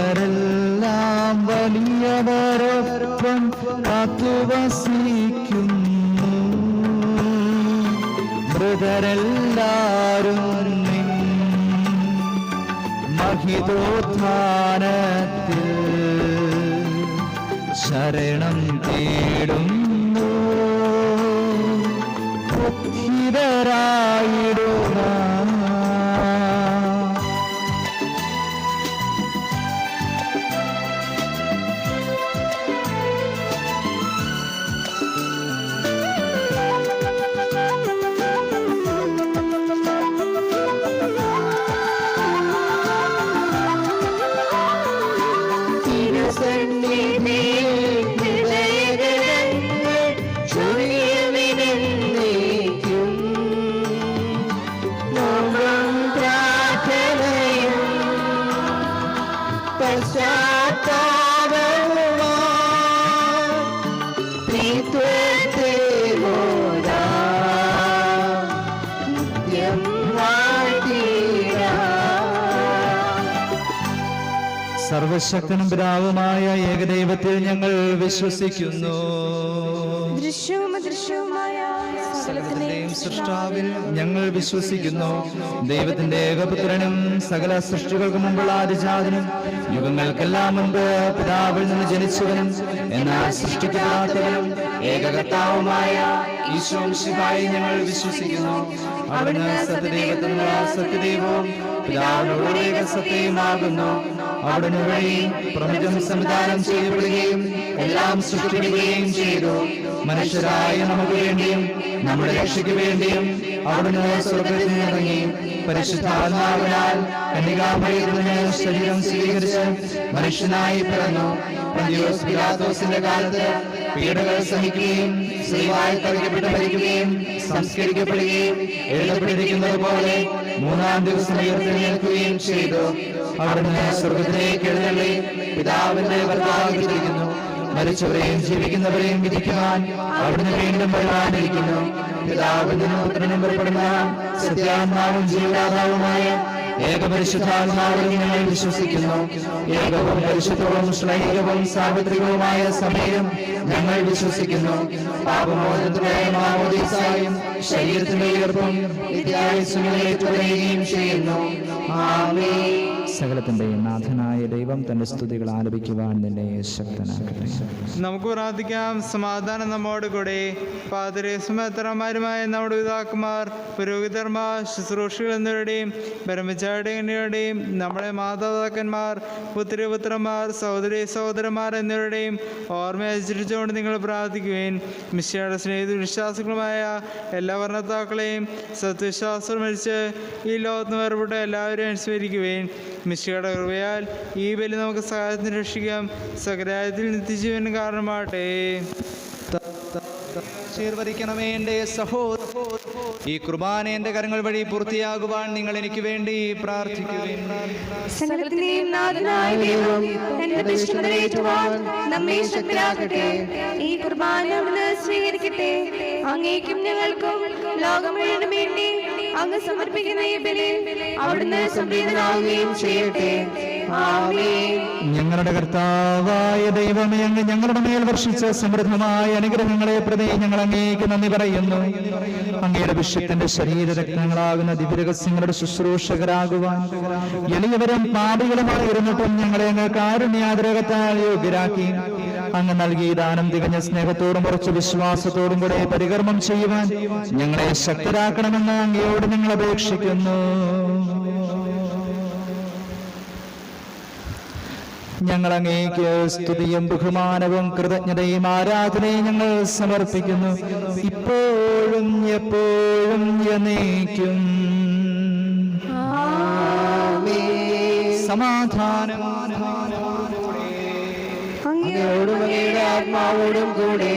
ചെറിയവരെല്ലാം വലിയവരൊപ്പം കാത്തുവസിക്കുന്നു. മൃതരെല്ലാരും നിൻ മഹിതോത്ഥാനത്തിൽ ശരണം തേടുന്നു. ബുദ്ധിതരായിടുക. സർവശക്തനും പിതാവുമായ ഏകദൈവത്തിൽ ഞങ്ങൾ വിശ്വസിക്കുന്നു. ദൃശ്യവും അദൃശ്യവുമായ സകലത്തിന്റെയും സൃഷ്ടാവിൽ ഞങ്ങൾ വിശ്വസിക്കുന്നു. ദൈവത്തിന്റെ ഏകപുത്രനും സകല സൃഷ്ടികൾക്ക് മുമ്പുള്ള ആദിജാതനും യുഗങ്ങൾക്കെല്ലാം മുൻപ് പിതാവിൽ നിന്ന് ജനിച്ചവനും എന്നാൽ സൃഷ്ടിക്കപ്പെടാത്തവനും ഏകകർത്താവുമായ ഈശോ മിശിഹായെ ഞങ്ങൾ വിശ്വസിക്കുന്നു. അവിടുന്ന് സത്യദൈവത്തിനുള്ള സത്യദൈവവും പിതാവിനോട് ഏക സത്യമാകുന്നു. അവിടുന്ന് വഴി പ്രപഞ്ചം സംവിധാനം ചെയ്യപ്പെടുകയും എല്ലാം സൃഷ്ടിക്കുകയും ചെയ്തു. മനുഷ്യരായ നമുക്ക് വേണ്ടിയും നമ്മുടെ രക്ഷയ്ക്ക് വേണ്ടിയും അവിടുന്ന് സ്വർഗ്ഗത്തിൽ നിന്നിറങ്ങി പരിശുദ്ധാത്മാവിനാൽ കന്യകാമറിയത്തിൽ നിന്ന് ശരീരം സ്വീകരിച്ച് മനുഷ്യനായി പിറന്നു. പന്തിയോസ് പിലാത്തോസിന്റെ കാലത്ത് പീഡകൾ സഹിക്കുകയും സ്ത്രീവായി തറയ്ക്കപ്പെട്ട് മരിക്കുകയും സംസ്കരിക്കപ്പെടുകയും എഴുതപ്പെട്ടിരിക്കുന്നത് പോലെ മൂന്നാം ദിവസം ഉയർത്തെഴുന്നേൽക്കുകയും ചെയ്തു. അവിടുന്ന് സ്വർഗ്ഗത്തിലേക്ക് എഴുന്നള്ളി പിതാവിന്റെ വലത്തുഭാഗത്തിരിക്കുന്നു. മരിച്ചവരെയും ജീവിക്കുന്നവരെയും വിധിക്കുവാൻ അവിടുന്ന് വീണ്ടും വരുവാനിരിക്കുന്നു. പിതാവിൽ നിന്നും പുത്രനും പുറപ്പെടുന്ന സത്യാത്മാവും ജീവദാതാവുമായ ഏകപരിശുദ്ധാത്മാവിൽ ഞങ്ങൾ വിശ്വസിക്കുന്നു. ഏകവും പരിശുദ്ധവും ശ്ലൈഹികവും സാർവത്രികവുമായ സഭയും ഞങ്ങൾ വിശ്വസിക്കുന്നു. പാപമോചനത്തിനായ മാമോദീസായും ശരീരത്തിന്റെ ഉയർപ്പും നിത്യായുസ്സും ഏറ്റുപറയുകയും ചെയ്യുന്നു. ആമേൻ. സകലത്തിൻ്റെയും നാഥനായ ദൈവം തൻ്റെ സ്തുതികൾ ആലപിക്കുവാൻ നിന്നെ ശക്തനാക്കട്ടെ. നമുക്ക് പ്രാർത്ഥിക്കാം. സമാധാനം നമ്മോട് കൂടെ. പാതിരേസ്മേത്രന്മാരുമായ നമ്മുടെ പിതാക്കന്മാർ, പുരോഹിതന്മാർ, ശുശ്രൂഷകൾ എന്നിവരുടെയും ബ്രഹ്മചാരികളുടെയും നമ്മുടെ മാതാപിതാക്കന്മാർ, പുത്രപുത്രന്മാർ, സഹോദരി സഹോദരന്മാർ എന്നിവരുടെയും ഓർമ്മ ആചരിച്ചുകൊണ്ട് നിങ്ങൾ പ്രാർത്ഥിക്കുവേൻ. മിശിഹായുടെ സ്നേഹിത വിശ്വാസികളുമായ എല്ലാ വർണ്ണത്താക്കളെയും സത്യവിശ്വാസം മരിച്ച് ഈ ലോകത്ത് വേർപെട്ട എല്ലാവരെയും അനുസ്മരിക്കുവേൻ. മിശിഹായുടെ കൃപയാൽ ഈ ബലി നമുക്ക് സഹായത്തിന് രക്ഷിക്കാം. സകരായത്തിൽ നിത്യജീവന് കാരണമാകട്ടെ. ആശീർവദിക്കണമേ എൻ്റെ സഹോദര. ഈ കുർബാന എൻ്റെ കരങ്ങൾ വഴി പൂർത്തിയാകുവാൻ നിങ്ങൾ എനിക്ക് വേണ്ടി പ്രാർത്ഥിക്കുകയും സകലത്തിന്റെയും നാഥനായ ദൈവം തന്റെ പ്രതിഷ്ഠകളെ ഏറ്റുവാൻ നമ്മെ ശക്തരാക്കട്ടെ. ഈ കുർബാന അവിടുന്ന് സ്വീകരിക്കട്ടെ. അങ്ങേക്കും ഞങ്ങൾക്കും ലോകം മുഴുവനും വേണ്ടി അങ്ങ് സമർപ്പിക്കുന്ന ഈ ബലി അവിടുന്ന് സംപ്രീതനാവുകയും ചെയ്യട്ടെ. ആമേൻ. ഞങ്ങളുടെ കർത്താവായ ദൈവമേ, അങ്ങ് ഞങ്ങളുടെ മേൽ വർഷിച്ച സമൃദ്ധമായ അനുഗ്രഹങ്ങളെ പ്രതി ഞങ്ങൾ അങ്ങേക്ക് നന്ദി പറയുന്നു. അങ്ങയുടെ വിഷയത്തിന്റെ ശരീരരക്തങ്ങളാകുന്ന ദിവ്യരഹസ്യങ്ങളുടെ ശുശ്രൂഷകരാകുവാൻ എളിയവരും പാപികളുമായിരുന്നിട്ടും ഞങ്ങളെ അങ്ങ് കാരുണ്യാതിരകത്താൽ യോഗ്യരാക്കി. അങ്ങ് നൽകിയ ദാനം തികഞ്ഞ സ്നേഹത്തോടും ഉറച്ച വിശ്വാസത്തോടും കൂടെ പരികർമ്മം ചെയ്യുവാൻ ഞങ്ങളെ ശക്തരാക്കണമെന്ന് അങ്ങയോട് ഞങ്ങൾ അപേക്ഷിക്കുന്നു. ഞങ്ങൾ അങ്ങേക്ക് സ്തുതിയും ബഹുമാനവും കൃതജ്ഞതയും ആരാധനയും ഞങ്ങൾ സമർപ്പിക്കുന്നു, ഇപ്പോഴും എപ്പോഴും എന്നേക്കും. സമാധാനം അങ്ങയോടും അങ്ങയുടെ ആത്മാവോടും കൂടെ.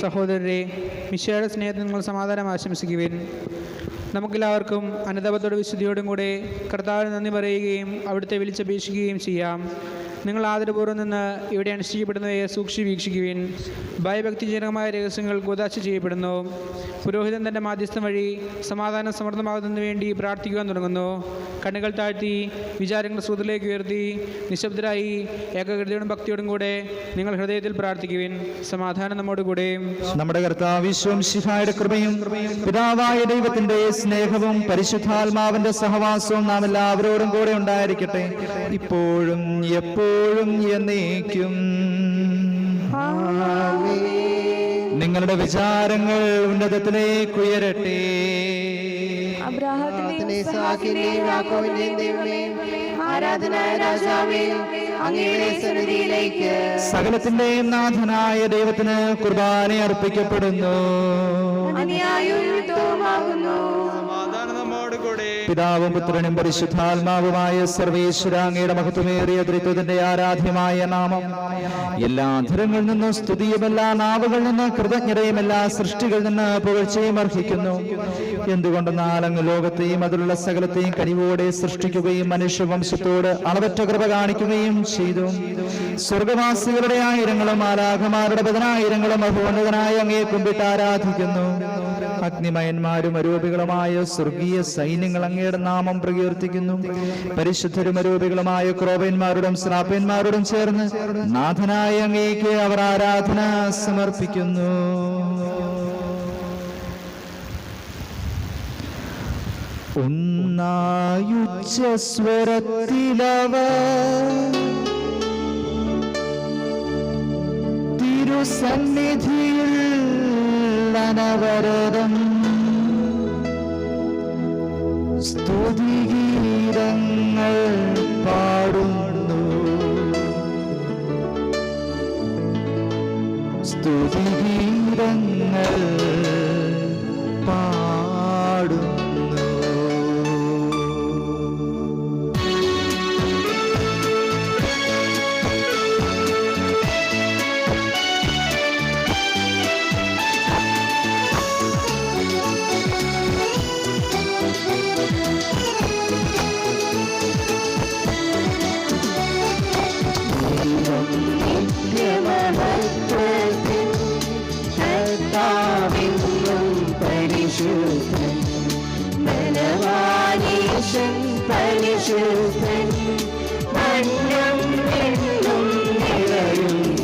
സഹോദരരെ, മിശിഹായുടെ സ്നേഹത്തിൽ നിങ്ങൾ സമാധാനം ആശംസിക്കുവിൻ. നമുക്കെല്ലാവർക്കും അനുതാപത്തോടും വിശുദ്ധിയോടും കൂടെ കർത്താവിന് നന്ദി പറയുകയും അവിടുത്തെ വിളിച്ചപേക്ഷിക്കുകയും ചെയ്യാം. നിങ്ങൾ ആദരപൂർവ്വം നിന്ന് ഇവിടെ അനുഷ്ഠിക്കപ്പെടുന്നവയെ സൂക്ഷിച്ച് വീക്ഷിക്കുവിൻ. ഭയഭക്തിജനകമായ രഹസ്യങ്ങൾ കൂദാശ ചെയ്യപ്പെടുന്നു. പുരോഹിതൻ തൻ്റെ മാധ്യസ്ഥം വഴി സമാധാനം സമൃദ്ധമാകുന്നതിന് വേണ്ടി പ്രാർത്ഥിക്കുവാൻ തുടങ്ങുന്നു. കണ്ണുകൾ താഴ്ത്തി വിചാരങ്ങൾ ശ്രുതിലേക്ക് ഉയർത്തി നിശബ്ദരായി ഏകാഗ്രതയോടും ഭക്തിയോടും കൂടെ നിങ്ങൾ ഹൃദയത്തിൽ പ്രാർത്ഥിക്കുവിൻ. സമാധാനം നമ്മോട് കൂടെ. നമ്മുടെ കർത്താവ് ശിഹായുടെ കൃപയും പിതാവായ ദൈവത്തിന്റെ സ്നേഹവും പരിശുദ്ധാത്മാവിന്റെ സഹവാസവും നാം എല്ലാവരോടും കൂടെ ഉണ്ടായിരിക്കട്ടെ, ഇപ്പോഴും എപ്പോഴും എന്നേക്കും. നിങ്ങളുടെ വിചാരങ്ങൾ ഉന്നതത്തിലേക്ക് ഉയരട്ടെ. ആരാധനായ രാജാവേ, അങ്ങയുടെ സന്നിധിയിലേക്ക് സകലത്തിന്റെയും നാഥനായ ദൈവത്തിന് കുർബാന അർപ്പിക്കപ്പെടുന്നു. പിതാവും പുത്രനും പരിശുദ്ധാത്മാവുമായ സർവേശ്വര, അങ്ങയുടെ മഹത്വമേറിയ ത്രിത്വത്തിന്റെ ആരാധ്യമായ നാമം എല്ലാ അധരങ്ങളിൽ നിന്നും സ്തുതിയും എല്ലാ നാവുകളിൽ നിന്ന് കൃതജ്ഞതയും എല്ലാ സൃഷ്ടികളിൽ നിന്ന് പുകഴ്ചയും അർഹിക്കുന്നു. എന്തുകൊണ്ടെന്നാൽ അങ്ങ് ലോകത്തെയും അതിലുള്ള സകലത്തെയും കനിവോടെ സൃഷ്ടിക്കുകയും മനുഷ്യവംശത്തോട് അളവറ്റ കൃപ കാണിക്കുകയും ചെയ്തു. സ്വർഗവാസികളുടെ ആയിരങ്ങളും മാലാഖമാരുടെ പതിനായിരങ്ങളും മഹോന്നതനായ അങ്ങയെ കുമ്പിട്ട് ആരാധിക്കുന്നു. അഗ്നിമയന്മാരും അരൂപികളുമായ സ്വർഗീയ സൈന്യങ്ങൾ അങ്ങയുടെ നാമം പ്രകീർത്തിക്കുന്നു. പരിശുദ്ധരും അരൂപികളുമായ ക്രോപന്മാരോടും ശ്രാപ്പന്മാരോടും ചേർന്ന് നാഥനായ അങ്ങേക്ക് അവർ ആരാധന സമർപ്പിക്കുന്നു. ഒന്നായുച്ചസ്വരത്തിലവർ തിരുസന്നിധിയിൽ അനവരതം സ്തുതിഗീതങ്ങൾ പാടുന്നു. സ്തുതിഗീതങ്ങൾ പാടുന്നു. പരിശുദ്ധൻ മന്നം എന്നും നിറയുന്നു.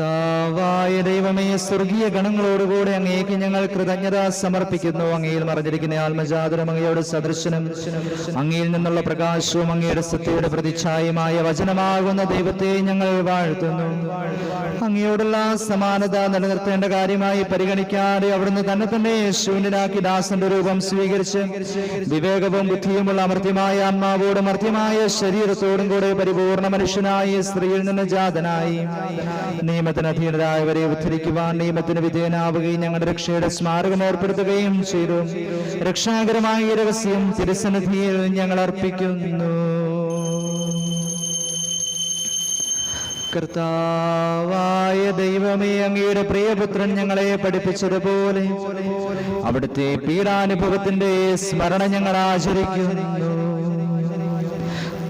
കർത്താവായ ദൈവമേ, സ്വർഗീയ ഗണങ്ങളോടുകൂടെ അങ്ങേക്ക് ഞങ്ങൾ കൃതജ്ഞത സമർപ്പിക്കുന്നു. അങ്ങയിൽ മറഞ്ഞിരിക്കുന്ന ആത്മജാതരം, അങ്ങയുടെ സദൃശനം, അങ്ങയിൽ നിന്നുള്ള പ്രകാശവും അങ്ങയുടെ സത്യയുടെ പ്രതിച്ഛായമായ വചനമാകുന്ന ദൈവത്തെ ഞങ്ങൾ വാഴ്ത്തുന്നു. അങ്ങയോടുള്ള സമാനത നിലനിർത്തേണ്ട കാര്യമായി പരിഗണിക്കാതെ അവിടുന്ന് തന്നെ ശൂന്യനാക്കി ദാസന്റെ രൂപം സ്വീകരിച്ച് വിവേകവും ബുദ്ധിയുമുള്ള അമർത്യമായ ആത്മാവോടും അമർത്യമായ ശരീരത്തോടും കൂടെ പരിപൂർണ മനുഷ്യനായി സ്ത്രീയിൽ നിന്ന് ജാതനായി നിയമത്തിന് അധീനരായവരെ ഉദ്ധരിക്കുവാൻ നിയമത്തിന് വിധേയനാവുകയും ഞങ്ങളുടെ രക്ഷയുടെ സ്മാരകം ഏർപ്പെടുത്തുകയും ചെയ്തു. രക്ഷാകരമായ രഹസ്യം തിരുസന്നിധിയിൽ ഞങ്ങൾ അർപ്പിക്കുന്നു. കർത്താവായ ദൈവമേ, അങ്ങയുടെ പ്രിയപുത്രൻ ഞങ്ങളെ പഠിപ്പിച്ചതുപോലെ അവിടുത്തെ പീഡാനുഭവത്തിന്റെ സ്മരണ ഞങ്ങൾ ആചരിക്കുന്നു.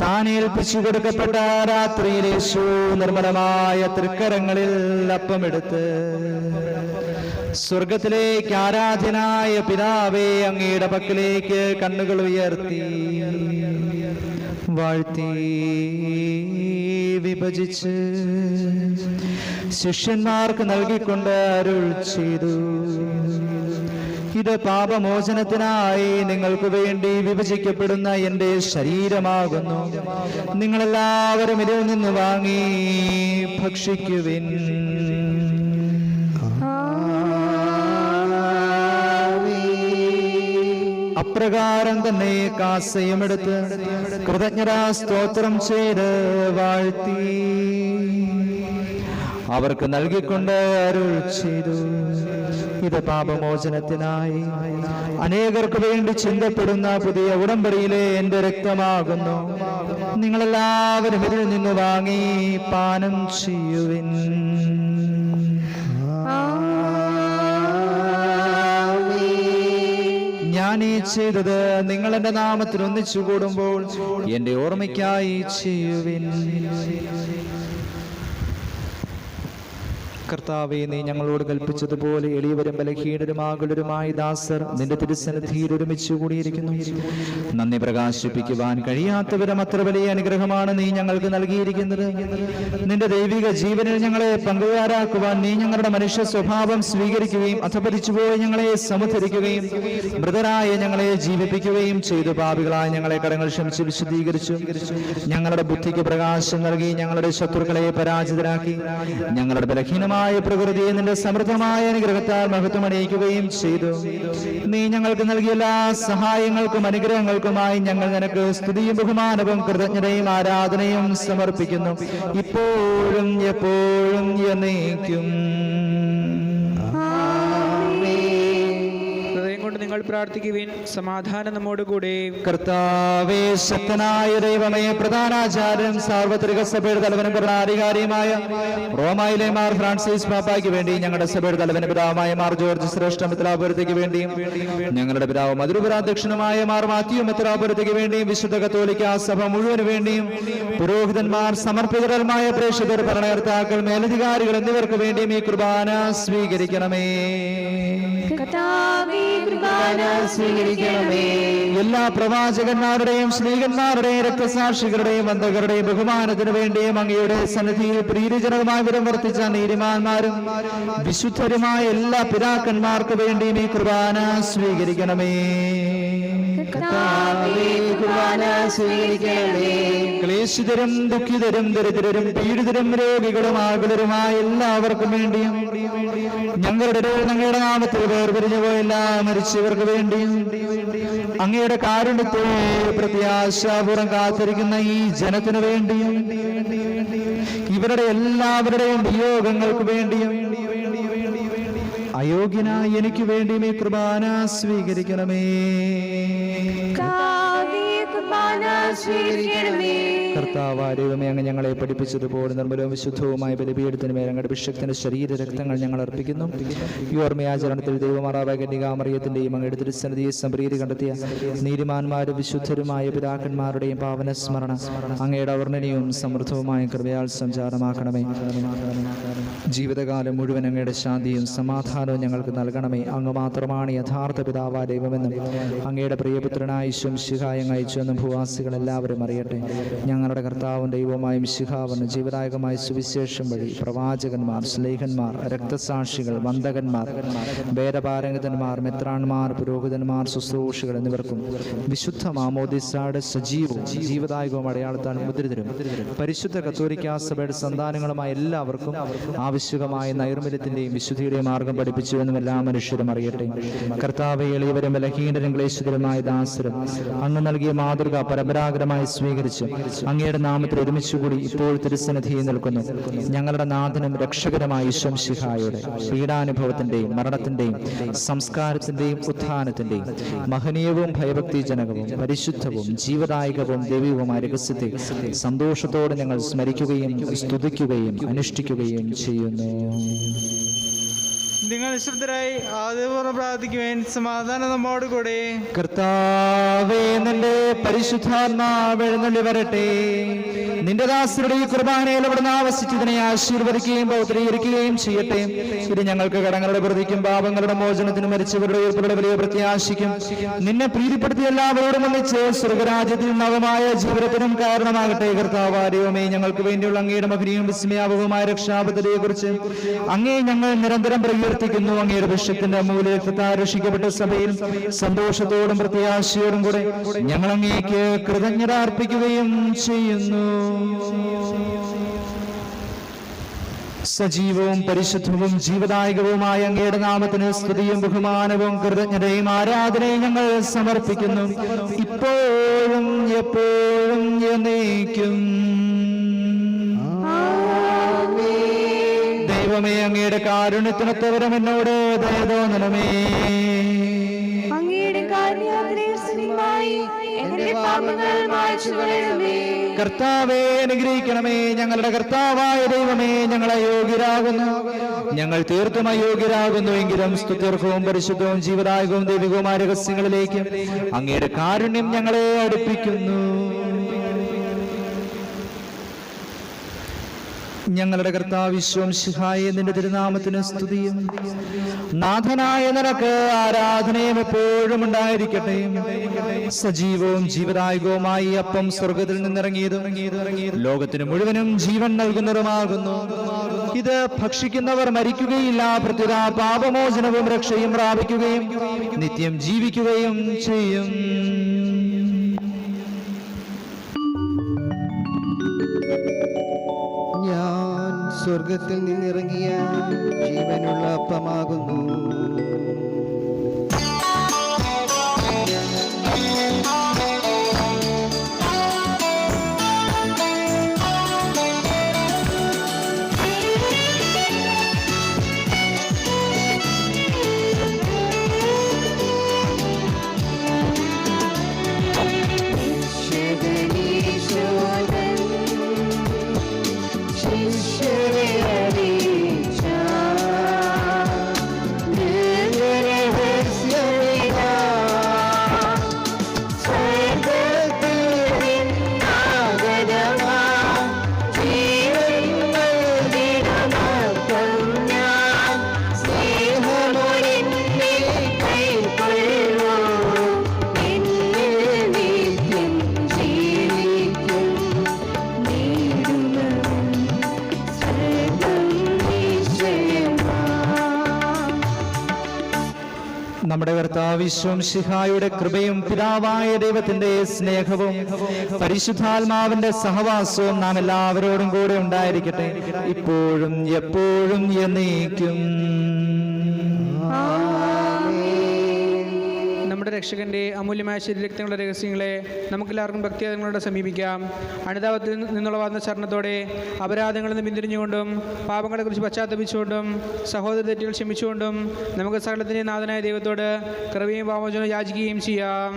താൻ ഏൽപ്പിച്ചു കൊടുക്കപ്പെട്ട രാത്രിയിൽ യേശു നിർമ്മലമായ തൃക്കരങ്ങളിൽ അപ്പമെടുത്ത് സ്വർഗത്തിലേക്ക് ആരാധ്യനായ പിതാവേ, അങ്ങയുടെ പക്കലേക്ക് കണ്ണുകൾ ഉയർത്തി വാഴ്ത്തി വിഭജിച്ച് ശിഷ്യന്മാർക്ക് നൽകിക്കൊണ്ട് അരുൾ ചെയ്തു: ഇത് പാപമോചനത്തിനായി നിങ്ങൾക്ക് വേണ്ടി വിഭജിക്കപ്പെടുന്ന എൻ്റെ ശരീരമാകുന്നു. നിങ്ങളെല്ലാവരും ഇതിൽ നിന്ന് വാങ്ങി ഭക്ഷിക്കുവിൻ. അപ്രകാരം തന്നെ കാസയുമെടുത്ത് കൃതജ്ഞതാ സ്തോത്രം ചെയ്ത് വാഴ്ത്തി അവർക്ക് നൽകിക്കൊണ്ട് അരുൾ ചെയ്തു: ഇത് പാപമോചനത്തിനായി അനേകർക്ക് വേണ്ടി ചിന്തപ്പെടുന്ന പുതിയ ഉടമ്പടിയിലെ എൻ്റെ രക്തമാകുന്നു. നിങ്ങളെല്ലാവരും ഇതിൽ നിന്ന് വാങ്ങി പാനം ചെയ്യുവിൻ. ഞാനീ ചെയ്തത് നിങ്ങൾ എൻ്റെ നാമത്തിൽ ഒന്നിച്ചു കൂടുമ്പോൾ എൻ്റെ ഓർമ്മയ്ക്കായി ചെയ്യുവിൻ. കർത്താവേ, നീ ഞങ്ങളോട് കൽപ്പിച്ചതുപോലെ എളിയവരും ബലഹീനരുമാകുലരുമായ ദാസർ നിന്റെ തിരുസന്നിധിയിൽ ഒരുമിച്ച് കൂടിയിരിക്കുന്നു. നന്ദി പ്രകാശിപ്പിക്കുവാൻ കഴിയാത്തവരും അത്ര വലിയ അനുഗ്രഹമാണ് നീ ഞങ്ങൾക്ക് നൽകിയിരിക്കുന്നത്. നിന്റെ ദൈവിക ജീവനിൽ ഞങ്ങളെ പങ്കുകാരാക്കുവാൻ നീ ഞങ്ങളുടെ മനുഷ്യ സ്വഭാവം സ്വീകരിക്കുകയും അധപതിച്ചുപോയി ഞങ്ങളെ സമുദ്ധരിക്കുകയും മൃതരായ ഞങ്ങളെ ജീവിപ്പിക്കുകയും ചെയ്തു. പാപികളായ ഞങ്ങളെ കടങ്ങൾ ക്ഷമിച്ച് വിശുദ്ധീകരിച്ചു. ഞങ്ങളുടെ ബുദ്ധിക്ക് പ്രകാശം നൽകി ഞങ്ങളുടെ ശത്രുക്കളെ പരാജിതരാക്കി ഞങ്ങളുടെ ബലഹീനമായ പ്രകൃതിയെ നിന്റെ സമൃദ്ധമായ അനുഗ്രഹത്താൽ മഹത്വമണിയിക്കുകയും ചെയ്തു. നീ ഞങ്ങൾക്ക് നൽകിയ എല്ലാ സഹായങ്ങൾക്കും അനുഗ്രഹങ്ങൾക്കുമായി ഞങ്ങൾ നിനക്ക് സ്തുതിയും ബഹുമാനവും കൃതജ്ഞതയും ആരാധനയും സമർപ്പിക്കുന്നു, ഇപ്പോഴും എപ്പോഴും എന്നേക്കും. നിങ്ങൾ പ്രാർത്ഥിക്കുവിൻ. സമാധാനം നമ്മോടുകൂടെ. കർത്താവേ, ശക്തനായ ദൈവമേ, പ്രധാനാചാര്യനും സാർവത്രിക സഭയുടെ തലവനും ഭരണാധികാരിയുമായ റോമായിലെ മാർ ഫ്രാൻസിസ് പാപ്പായ്ക്ക് വേണ്ടി, ഞങ്ങളുടെ സഭയുടെ തലവന് പിതാവുമായ മാർ ജോർജ് ശ്രേഷ്ഠ മെത്രാപൊലീത്തയ്ക്ക് വേണ്ടിയും, ഞങ്ങളുടെ പിതാവ് മധുരപുരാധ്യക്ഷനുമായ മാർ മാത്യു മെത്രാപൊലീത്തയ്ക്ക് വേണ്ടിയും, വിശുദ്ധ കത്തോലിക്ക സഭ മുഴുവന് വേണ്ടിയും, പുരോഹിതന്മാർ, സമർപ്പിതരമായ പ്രേക്ഷിതർ, ഭരണകർത്താക്കൾ, മേലധികാരികൾ എന്നിവർക്ക് വേണ്ടിയും ഈ കുർബാന സ്വീകരിക്കണമേ. എല്ലാ പ്രവാചകന്മാരുടെയും സ്ത്രീകന്മാരുടെയും രക്തസാക്ഷികളുടെയും വന്ദകരുടെയും ബഹുമാനത്തിനു വേണ്ടിയും അങ്ങയുടെ സന്നിധിയിൽ പ്രീതിജനകമായി വിധം വർത്തിച്ച നീതിമാന്മാരും വിശുദ്ധരുമായ എല്ലാ പിതാക്കന്മാർക്ക് വേണ്ടിയും ഈ കുർബാന സ്വീകരിക്കണമേ. ക്ലേശിതരും ദുഃഖിതരും ദരിദ്രരും പീഡിതരും രോഗികളും ആകുലരുമായ എല്ലാവർക്കും വേണ്ടിയും, ഞങ്ങളുടെ ഞങ്ങളുടെ നാമത്തിൽ വേർപിരിഞ്ഞുപോയ എല്ലാ മരിച്ചവർക്ക് വേണ്ടിയും, അങ്ങയുടെ കാരുണ്യത്തെ പ്രത്യാശാപൂർവം കാത്തിരിക്കുന്ന ഈ ജനത്തിനു വേണ്ടിയും, ഇവരുടെ എല്ലാവരുടെയും വിയോഗങ്ങൾക്ക് വേണ്ടിയും, അയോഗ്യനായ എനിക്ക് വേണ്ടിയും ഈ കുർബാന സ്വീകരിക്കണമേ. കർത്താവായ ദൈവമേ, അങ്ങ് ഞങ്ങളെ പഠിപ്പിച്ചതുപോലെ നിർമ്മലവും വിശുദ്ധവുമായ ബലിപീഠത്തിന് മേൽ അങ്ങയുടെ അഭിഷേകത്തിന്റെ ശരീര രക്തങ്ങൾ ഞങ്ങൾ അർപ്പിക്കുന്നു. ഈ ഓർമ്മയാചരണത്തിൽ ദൈവമാതാവായ കന്യകാമറിയത്തിന്റെയും അങ്ങയുടെ തിരുസന്നിധിയെ സംപ്രീതി കണ്ടെത്തിയ നീതിമാന്മാരും വിശുദ്ധരുമായ പിതാക്കന്മാരുടെയും പാവന സ്മരണ അങ്ങയുടെ അവർണ്ണനയും സമൃദ്ധവുമായ കൃപയാൽ സഞ്ചാരമാക്കണമേ. ജീവിതകാലം മുഴുവൻ അങ്ങയുടെ ശാന്തിയും സമാധാനവും ഞങ്ങൾക്ക് നൽകണമേ. അങ്ങ് മാത്രമാണ് യഥാർത്ഥ പിതാവായ ദൈവമെന്നും അങ്ങയുടെ പ്രിയപുത്രനായ ശംശിഹായ അയച്ചുവെന്നും ഭൂവാ നിവാസികൾ എല്ലാവരും അറിയട്ടെ. ഞങ്ങളുടെ കർത്താവും ദൈവവുമായ മിശിഹാവെന്ന ജീവദായകമായ സുവിശേഷം വഴി പ്രവാചകന്മാർ, സ്ലേഹന്മാർ, രക്തസാക്ഷികൾ, വന്ദകന്മാർ, വേദപാരംഗതന്മാർ, മെത്രാന്മാർ, പുരോഹിതന്മാർ, ശുശ്രൂഷികൾ എന്നിവർക്കും വിശുദ്ധ മാമോദിസയുടെ സജീവവും ജീവദായകവും അടയാളത്താൽ മുദ്രിതരും പരിശുദ്ധ കത്തോലിക്കാ സഭയുടെ സന്താനങ്ങളുമായ എല്ലാവർക്കും ആവശ്യമായ നൈർമല്യത്തിന്റെയും വിശുദ്ധിയുടെയും മാർഗം പഠിപ്പിച്ചുവെന്നും എല്ലാ മനുഷ്യരും അറിയട്ടെ. കർത്താവെ, എളിയവരും ബലഹീനരും ക്ലേശിതരുമായ ദാസരും അങ്ങ് നൽകിയ മാതൃക പരമ്പരാഗതമായി സ്വീകരിച്ച് അങ്ങയുടെ നാമത്തിൽ ഒരുമിച്ചുകൂടി ഇപ്പോൾ തിരുസന്നിധിയിൽ നിൽക്കുന്നു. ഞങ്ങളുടെ നാഥനും രക്ഷകരമായ ഈശോ മിശിഹായുടെ പീഡാനുഭവത്തിന്റെയും മരണത്തിന്റെയും സംസ്കാരത്തിന്റെയും ഉത്ഥാനത്തിന്റെയും മഹനീയവും ഭയഭക്തിജനകവും പരിശുദ്ധവും ജീവദായകവും ദൈവികവുമായ രഹസ്യത്തെ സന്തോഷത്തോടെ ഞങ്ങൾ സ്മരിക്കുകയും സ്തുതിക്കുകയും അനുഷ്ഠിക്കുകയും ചെയ്യുന്നു. നിങ്ങൾ നിശബ്ദരായി ആദ്യപൂർവ്വം പ്രാർത്ഥിക്കുവാൻ. സമാധാനം നമ്മോട് കൂടെ. കർത്താവേ, നിന്റെ പരിശുദ്ധാത്മാവ് എഴുന്നള്ളി വരട്ടെ. നിന്റെ ദാസരുടെ ഈ കുർബാനയിൽ അവിടുന്ന് ആവസിച്ചതിനെ ആശീർവദിക്കുകയും പൗത്രീകരിക്കുകയും ചെയ്യട്ടെ. ഇത് ഞങ്ങൾക്ക് കടങ്ങളുടെ പ്രതിക്കും പാപങ്ങളുടെ മോചനത്തിനും മരിച്ചവരുടെ ഉയർപ്പുള്ള വലിയ പ്രത്യാശിക്കും നിന്നെ പ്രീതിപ്പെടുത്തി എല്ലാവരോടും ഒന്നിച്ച് സ്വർഗരാജ്യത്തിൽ നവമായ ജീവിതത്തിനും കാരണമാകട്ടെ. കർത്താവാരിയുമേ, ഞങ്ങൾക്ക് വേണ്ടിയുള്ള അങ്ങയുടെ മകനെയും വിസ്മയാപകവുമായ രക്ഷാപദ്ധതിയെ കുറിച്ച് അങ്ങേ ഞങ്ങൾ നിരന്തരം പ്രകീർത്തിക്കുന്നു. അങ്ങയുടെ വിഷയത്തിന്റെ മൂല്യത്താൽ രക്ഷിക്കപ്പെട്ട സഭയിൽ സന്തോഷത്തോടും പ്രത്യാശയോടും കൂടെ ഞങ്ങൾ അങ്ങേക്ക് കൃതജ്ഞത അർപ്പിക്കുകയും ചെയ്യുന്നു. സജീവവും പരിശുദ്ധവും ജീവദായകവുമായ അങ്ങയുടെ നാമത്തിന് സ്തുതിയും ബഹുമാനവും കൃതജ്ഞതയും ആരാധനയും ഞങ്ങൾ സമർപ്പിക്കുന്നു, ഇപ്പോഴും എപ്പോഴും എന്നേക്കും. ദൈവമേ, അങ്ങയുടെ കാരുണ്യത്തിനൊത്തവരും എന്നോട് ദയ തോന്നണമേ. അങ്ങയുടെ കാരുണ്യത്തിനായി എന്റെ പാപങ്ങൾ മായ്ച്ചു കളയണമേ. കർത്താവേ, അനുഗ്രഹിക്കണമേ. ഞങ്ങളുടെ കർത്താവായ ദൈവമേ, ഞങ്ങൾ അയോഗ്യരാകുന്നു, ഞങ്ങൾ തീർത്തും അയോഗ്യരാകുന്നു. എങ്കിലും സ്തുത്യർഹവും പരിശുദ്ധവും ജീവദായകവും ദൈവികവുമായ രഹസ്യങ്ങളിലേക്ക് അങ്ങയുടെ കാരുണ്യം ഞങ്ങളെ അടുപ്പിക്കുന്നു. ഞങ്ങളുടെ കർത്താവ് ഈശോ മിശിഹായേ, നിന്റെ തിരുനാമത്തിന് സ്തുതിയും നാഥനായ നിനക്ക് ആരാധനയും എപ്പോഴും ഉണ്ടായിരിക്കട്ടെ. സജീവവും ജീവദായകവുമായി അപ്പം സ്വർഗത്തിൽ നിന്നിറങ്ങിയതും ലോകത്തിന് മുഴുവനും ജീവൻ നൽകുന്നതുമാകുന്നു. ഇത് ഭക്ഷിക്കുന്നവർ മരിക്കുകയില്ല, പ്രത്യുത പാപമോചനവും രക്ഷയും പ്രാപിക്കുകയും നിത്യം ജീവിക്കുകയും ചെയ്യും. ഞാൻ സ്വർഗത്തിൽ നിന്നിറങ്ങിയ ജീവനുള്ള അപ്പമാകുന്നു. നമ്മുടെ കർത്താവ് ഈശോ മിശിഹായുടെ കൃപയും പിതാവായ ദൈവത്തിന്റെ സ്നേഹവും പരിശുദ്ധാത്മാവിന്റെ സഹവാസവും നാം എല്ലാവരോടും കൂടെ ഉണ്ടായിരിക്കട്ടെ, ഇപ്പോഴും എപ്പോഴും എന്നേക്കും. നമ്മുടെ രക്ഷകന്റെ അമൂല്യമായ ശരീരരക്തങ്ങളുടെ രഹസ്യങ്ങളെ നമുക്കെല്ലാവർക്കും ഭക്തിയാദങ്ങളോടെ സമീപിക്കാം. അനുതാപത്തിൽ നിന്നുളവാകുന്ന ശരണത്തോടെ അപരാധങ്ങളിൽ നിന്ന് പിന്തിരിഞ്ഞുകൊണ്ടും പാപങ്ങളെക്കുറിച്ച് പശ്ചാത്തപിച്ചുകൊണ്ടും സഹോദര തെറ്റുകൾ ക്ഷമിച്ചുകൊണ്ടും നമുക്ക് സകലത്തിൻ്റെ നാഥനായ ദൈവത്തോട് കൃപയും പാപമോചനവും യാചിക്കുകയും ചെയ്യാം.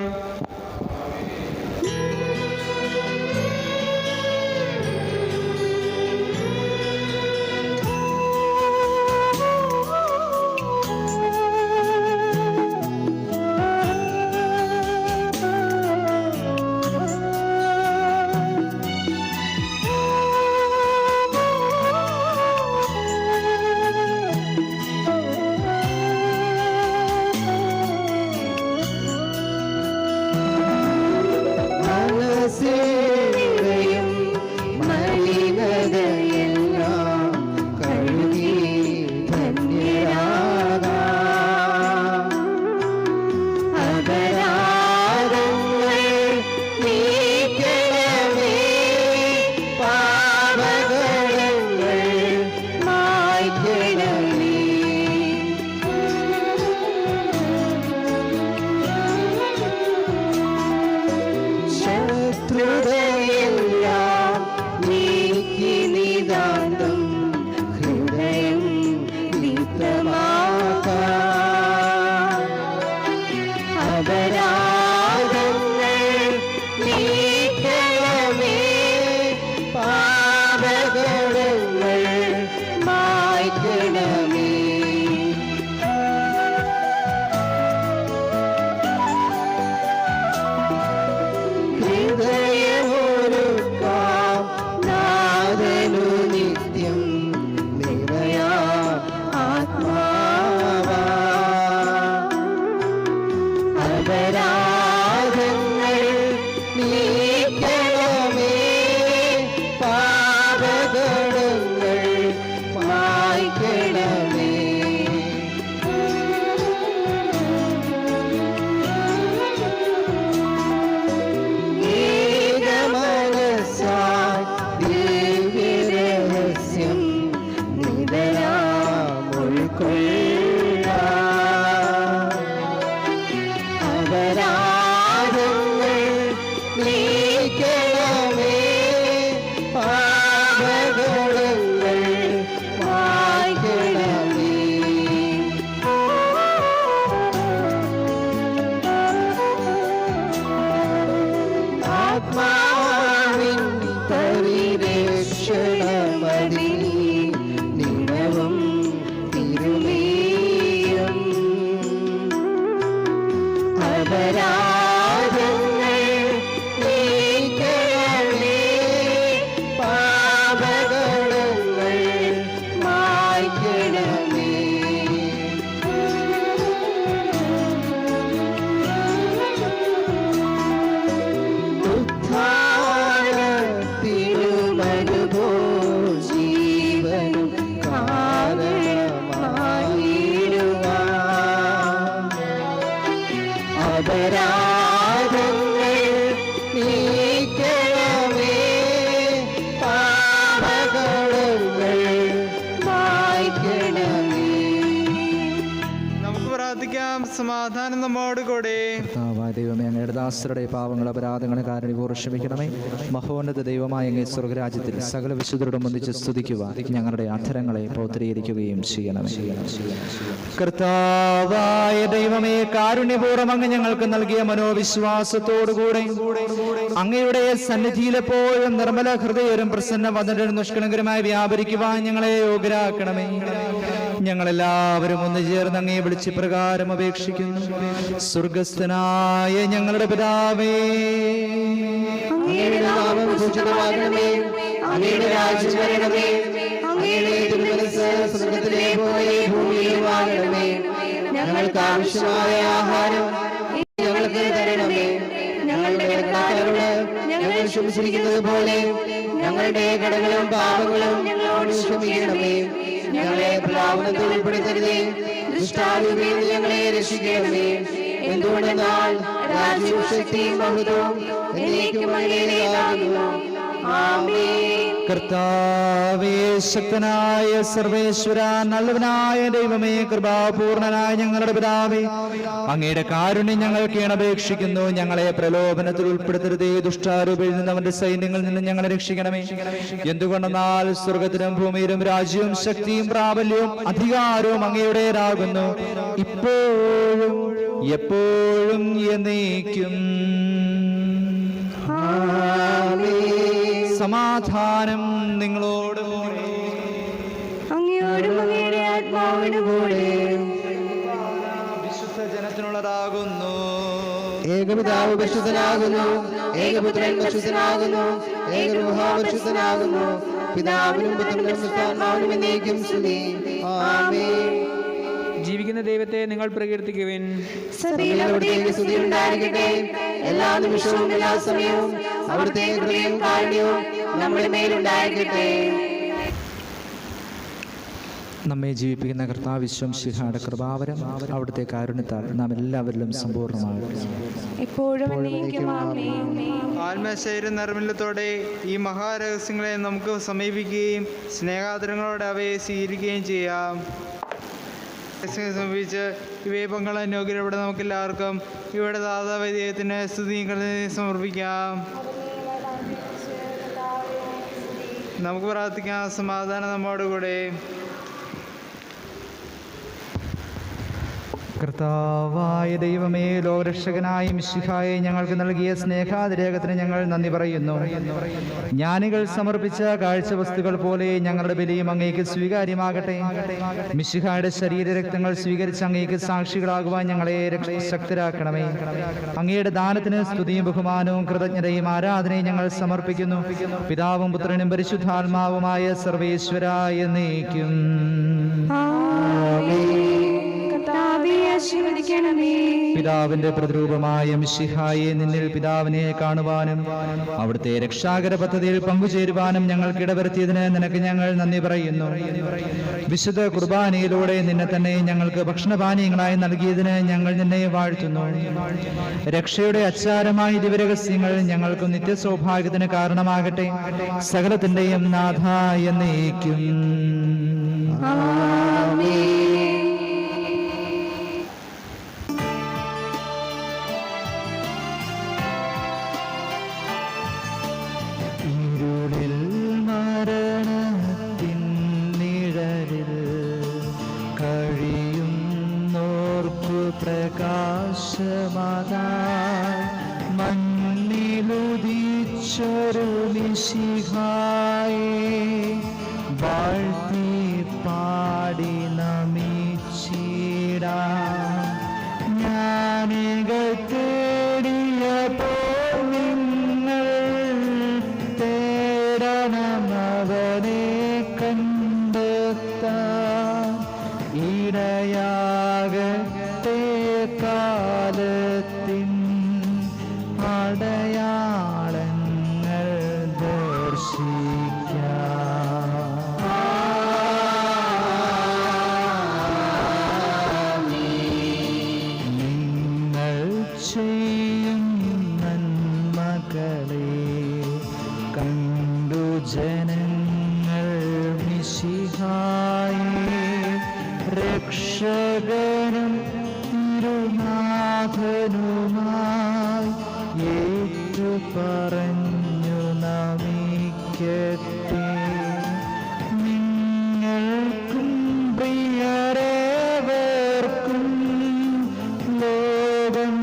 അപരാധങ്ങൾ നീക്കണമേ, പാപകടങ്ങൾ മായ്ക്കണമേ. ഉദ്ധാനത്തിനുമനുഭവം ജീവനും കാരണമായിടുവാൻ അപരാധങ്ങൾ നീക്കണമേ, പാപകടങ്ങൾ മായ്ക്കണമേ. നമുക്ക് പ്രാർത്ഥിക്കാം. സമാധാനം നമ്മോട് കൂടെ. കർത്താവായ ദൈവമേ, അങ്ങയുടെ ദാസരുടെ പാവങ്ങൾ അപരാധങ്ങളെ കാരണപൂർവ്വം ക്ഷമിക്കണമേ. മഹോന്നത ദൈവമായ അങ്ങേ സ്വർഗരാജ്യത്തിൽ സകല വിശുദ്ധരോടും ഒന്നിച്ച് സ്തുതിക്കുവാൻ ഞങ്ങളുടെ അധരങ്ങളെ പൗത്രീകരിക്കുകയും ചെയ്യണമേ. കർത്താവായ ദൈവമേ, കാരുണ്യപൂർവ്വം അങ്ങ് ഞങ്ങൾക്ക് നൽകിയ മനോവിശ്വാസത്തോടുകൂടെ അങ്ങയുടെ സന്നിധിയിലെപ്പോഴും നിർമ്മല ഹൃദയരും പ്രസന്ന വദനരും നിഷ്കളങ്കരമായി വ്യാപരിക്കുവാൻ ഞങ്ങളെ യോഗ്യരാക്കണമേ. ഞങ്ങളെല്ലാവരും ഒന്ന് ചേർന്ന് അങ്ങയെ വിളിച്ച് പ്രകാരം അപേക്ഷിക്കുന്നു. സ്വർഗസ്ഥനായ ഞങ്ങളുടെ പിതാവേ, അങ്ങയുടെ നാമം പൂജിതമാകണമേ, അങ്ങയുടെ രാജ്യം വരണമേ, അങ്ങയുടെ തിരുമനസ്സ് സ്വർഗ്ഗത്തിലെ പോലെ ഭൂമിയിലുമാകണമേ. ഞങ്ങൾക്ക് ആവശ്യമായ ആഹാരം ഞങ്ങൾക്ക് തരണമേ. ഞങ്ങളുടെ കടക്കാരോട് ഞങ്ങൾ ക്ഷമിച്ചിരിക്കുന്നത് പോലെ ഞങ്ങളുടെ കടങ്ങളും പാപങ്ങളും ഞങ്ങളോട് ക്ഷമിക്കണമേ. ഞങ്ങളെ പ്രലോഭനത്തിൽ ഉൾപ്പെടുത്തരുതേ, ദുഷ്ടാരൂപിയിൽ ഞങ്ങളെ രക്ഷിക്കണമേ. എന്തുകൊണ്ടെന്നാൽ രാജ്യവും ശക്തിയും മഹത്വവും എന്നേക്കും അങ്ങയുടേതാകുന്നു. ആമേൻ. കർത്താവേ, ശക്തനായ സർവേശ്വര, നല്ലവനായ ദൈവമേ, കൃപാപൂർണനായ ഞങ്ങളുടെ പിതാവേ, അങ്ങയുടെ കാരുണ്യം ഞങ്ങൾക്ക് അപേക്ഷിക്കുന്നു. ഞങ്ങളെ പ്രലോഭനത്തിൽ ഉൾപ്പെടുത്തരുതേ, ദുഷ്ടാരൂപിയിൽ നിന്ന് അവന്റെ സൈന്യങ്ങളിൽ നിന്ന് ഞങ്ങളെ രക്ഷിക്കണമേ. എന്തുകൊണ്ടെന്നാൽ സ്വർഗത്തിലും ഭൂമിയിലും രാജ്യവും ശക്തിയും പ്രാബല്യവും അധികാരവും അങ്ങയുടേതാകുന്നു, ഇപ്പോഴും എപ്പോഴും എന്നേക്കും. സമാധാനം നിങ്ങളോട് കൂടെ. അങ്ങയോടും അങ്ങയുടെ ആത്മാവിനും കൂടെ. വിശുദ്ധ ജനത്തിനുള്ളതാകുന്നു. ഏകപിതാവ് പരിശുദ്ധനാകുന്നു, ഏകപുത്രൻ പരിശുദ്ധനാകുന്നു, ഏകരൂഹ പരിശുദ്ധനാകുന്നു. പിതാവിനും പുത്രനും പരിശുദ്ധാത്മാവിനും എന്നേക്കും സ്തുതി. ആമേൻ. ജീവിക്കുന്ന ദൈവത്തെ നിങ്ങൾ പ്രകീർത്തിക്കുവിൻ. സഭയിൽ അവിടുത്തെ സ്തുതി ഉണ്ടായിരിക്കട്ടെ. എല്ലാ നിമിഷവും എല്ലാ സമയവും അവിടുത്തെ കൃപയും കാരുണ്യവും നമ്മുടെ മേലുണ്ടായിരിക്കട്ടെ. നമ്മെ ജീവിപ്പിക്കുന്ന കർത്താവിശ്വം ശിഹായുടെ കൃപാവരം അവിടുത്തെ കാരുണ്യത്താൽ നാം എല്ലാവരിലും സമ്പൂർണ്ണമാകും. എപ്പോഴും എന്നേക്കും ആമേൻ. ആത്മശരീര നിർമ്മലത്തോടെ ഈ മഹാരഹസ്യങ്ങളെ നമുക്ക് സമീപിക്കുകയും സ്നേഹാദരങ്ങളോടെ അവയെ സ്വീകരിക്കുകയും ചെയ്യാം. സമീപിച്ച് ഇവയെ പങ്കാളൻ യോഗ്യരുടെ നമുക്കെല്ലാവർക്കും ഇവിടെ ദാതാവായ ദൈവത്തിന് സ്തുതിയും സമർപ്പിക്കാം. നമുക്ക് പ്രാർത്ഥിക്കാം. സമാധാനം നമ്മോടുകൂടെ. കർത്താവായ ദൈവമേ, ലോകരക്ഷകനായ മിശിഹായെ ഞങ്ങൾക്ക് നൽകിയ സ്നേഹാതിരേകത്തിന് ഞങ്ങൾ നന്ദി പറയുന്നു. ജ്ഞാനികൾ സമർപ്പിച്ച കാഴ്ചവസ്തുക്കൾ പോലെ ഞങ്ങളുടെ ബലിയും അങ്ങേക്ക് സ്വീകാര്യമാകട്ടെ. മിശിഹായുടെ ശരീരരക്തങ്ങൾ സ്വീകരിച്ച് അങ്ങേക്ക് സാക്ഷികളാകുവാൻ ഞങ്ങളെ ശക്തരാക്കണമേ. അങ്ങയുടെ ദാനത്തിന് സ്തുതിയും ബഹുമാനവും കൃതജ്ഞതയും ആരാധനയും ഞങ്ങൾ സമർപ്പിക്കുന്നു. പിതാവും പുത്രനും പരിശുദ്ധാത്മാവുമായ സർവേശ്വര എന്നേക്കും. പിതാവിന്റെ പ്രതിരൂപമായ മിശിഹായെ, നിന്നിൽ പിതാവിനെ കാണുവാനും അവിടുത്തെ രക്ഷാകര പദ്ധതിയിൽ പങ്കുചേരുവാനും ഞങ്ങൾക്ക് ഇടവരുത്തിയതിന് നിനക്ക് ഞങ്ങൾ നന്ദി പറയുന്നു. വിശുദ്ധ കുർബാനയിലൂടെ നിന്നെ തന്നെ ഞങ്ങൾക്ക് ഭക്ഷണപാനീയങ്ങളായി നൽകിയതിന് ഞങ്ങൾ നിന്നെ വാഴ്ത്തുന്നു. രക്ഷയുടെ അച്ചാരമായ ദിവരഹസ്യങ്ങൾ ഞങ്ങൾക്ക് നിത്യസൗഭാഗ്യത്തിന് കാരണമാകട്ടെ. സകലത്തിന്റെയും നാഥ എന്നേക്കും. പ്രകാശമാതായി മണ്ണിലുദിച്ചൊരു മിശിഹായെ വാഴ്ത്തി പാടി നമിച്ചിടാം. ജ്ഞാനികൾക്ക് നാഥനുമായി ഏറ്റു പറഞ്ഞു നമിക്കട്ടെ. നിങ്ങൾക്കും പ്രിയരേവർക്കും ലോകം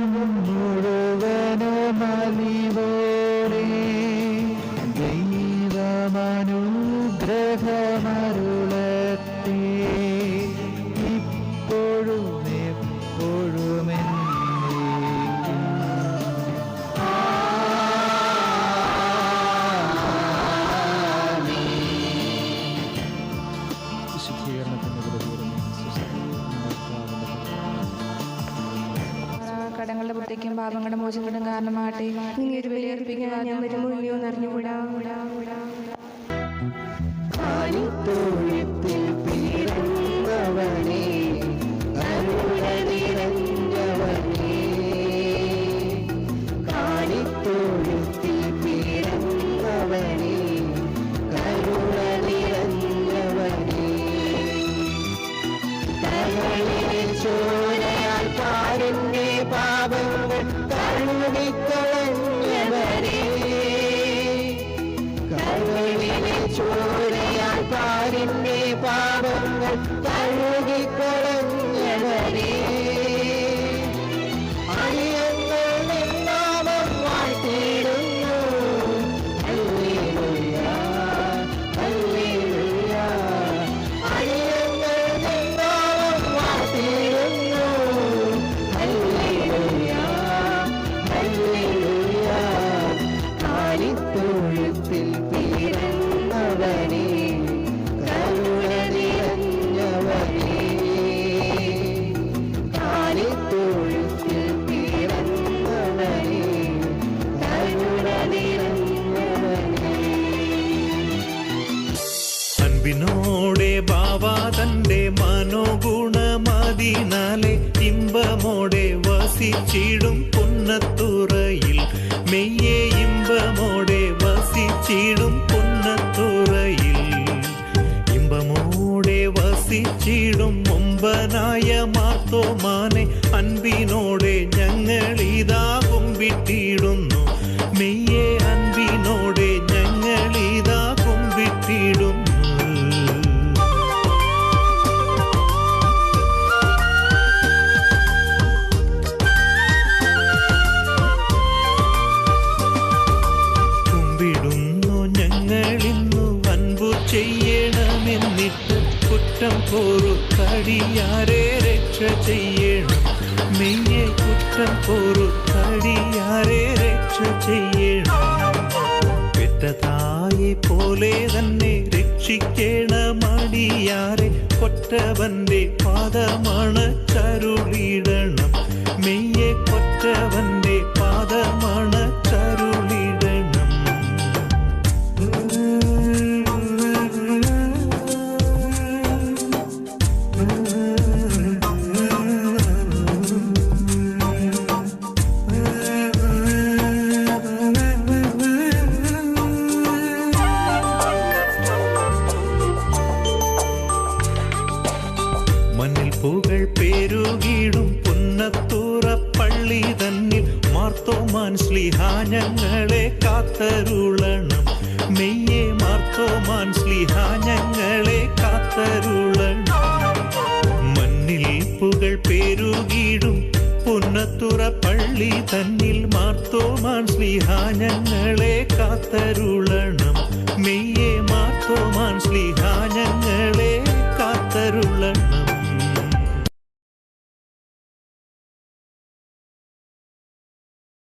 മുഴുവനും അലിവോടെ ദൈവമനുഗ്രഹമരുളട്ടെ ഇപ്പോഴും എപ്പോഴും എന്നേക്കും. കടങ്ങളുടെ പുറത്തേക്കും പാപങ്ങളുടെ മോചനത്തിനും കാരണമാകട്ടെ. ഇനി ഒരു ബലിയർപ്പിക്കാൻ ഞാൻ വരുമോ ഇല്ലയോ എന്നറിഞ്ഞുകൂടാ. തൊഴുത്തിൽ പിറന്നവനേ, കരുണ നിറഞ്ഞവനേ, കാണിത്തൊഴുത്തിൽ പിറന്നവനേ, കരുണ നിറഞ്ഞവനേ, തകളിലെ ചോരയാൽ പാരിന്റെ പാപങ്ങൾ കഴുകിക്കളഞ്ഞവനേ, കരുണയിലെ ചോരയാൽ പാരിന്റെ പാപങ്ങൾ കഴുകിക്കളഞ്ഞവനേ, അടിയങ്ങൾ നിന്നാമം വാഴ്ത്തിയിടുന്നു. ഹല്ലേലൂയ, ഹല്ലേലൂയ. അടിയങ്ങൾ നിന്നാമം വാഴ്ത്തിയിടുന്നു. ഹല്ലേലൂയ, ഹല്ലേലൂയ. കാലിത്തൊഴുത്തിൽ പിറന്നവനേ, കരുണ നിറഞ്ഞവനേ, കാലിത്തൊഴുത്തിൽ പിറന്നവനേ, കരുണ നിറഞ്ഞവനേ. അൻപിനോടെ ബാവാ തന്റെ മനോഗുണമതിനാലെ ഇമ്പമോടെ വസിച്ചിടും പുന്നത്തുറയിൽ, മെയ്യെ ഇമ്പമോടെ വസിച്ചിടും പുന്നത്തുറയിൽ, ഇമ്പമോടെ വസിച്ചിടും മുമ്പനായ മാർത്തോമാനെ അൻപിനോടെ ഞങ്ങളിതാ കുമ്പിട്ടിടുന്നു. മെയ്യെ അൻപിനോടെ ഞങ്ങളിതാ കുമ്പിട്ടിടുന്നു. കുമ്പിടുന്നു ഞങ്ങളിന്നു അൻപു ചെയ്യണമെന്നിട്ട്, കുറ്റം പൊറുത്തടിയാരെ രക്ഷ ചെയ്യണം. മെയ്യെ കുറ്റം പൊറുത്തടിയാരെ രക്ഷ ചെയ്യണം. പെറ്റതായെ പോലെ തന്നെ രക്ഷിക്കണമടിയാരെ, കൊറ്റവന്റെ പാദമണച്ചരുളിടണം. മെയ്യെ കൊറ്റവന്റെ പാദമണച്ചരുളിടണം. മണ്ണിൽ പുകൾ പേരുകീടും പുന്നത്തൂറ പള്ളി തന്നിൽ മാർത്തോമാൻ ശ്ലീഹാ ഞങ്ങളെ കാത്തരുളണം. മെയ്യെ മാർത്തോമാൻ ശ്ലീഹാ ഞങ്ങളെ കാത്തരുളണം. മണ്ണിൽ പുകൾ പേരുകീടും പുന്നത്തുറ പള്ളി തന്നിൽ മാർത്തോമാൻ ശ്ലീഹാ ഞങ്ങളെ കാത്തരുളണം. മെയ്യെ മാർത്തോമാൻ ശ്ലീഹാ ഞങ്ങളെ കാത്തരുളണം.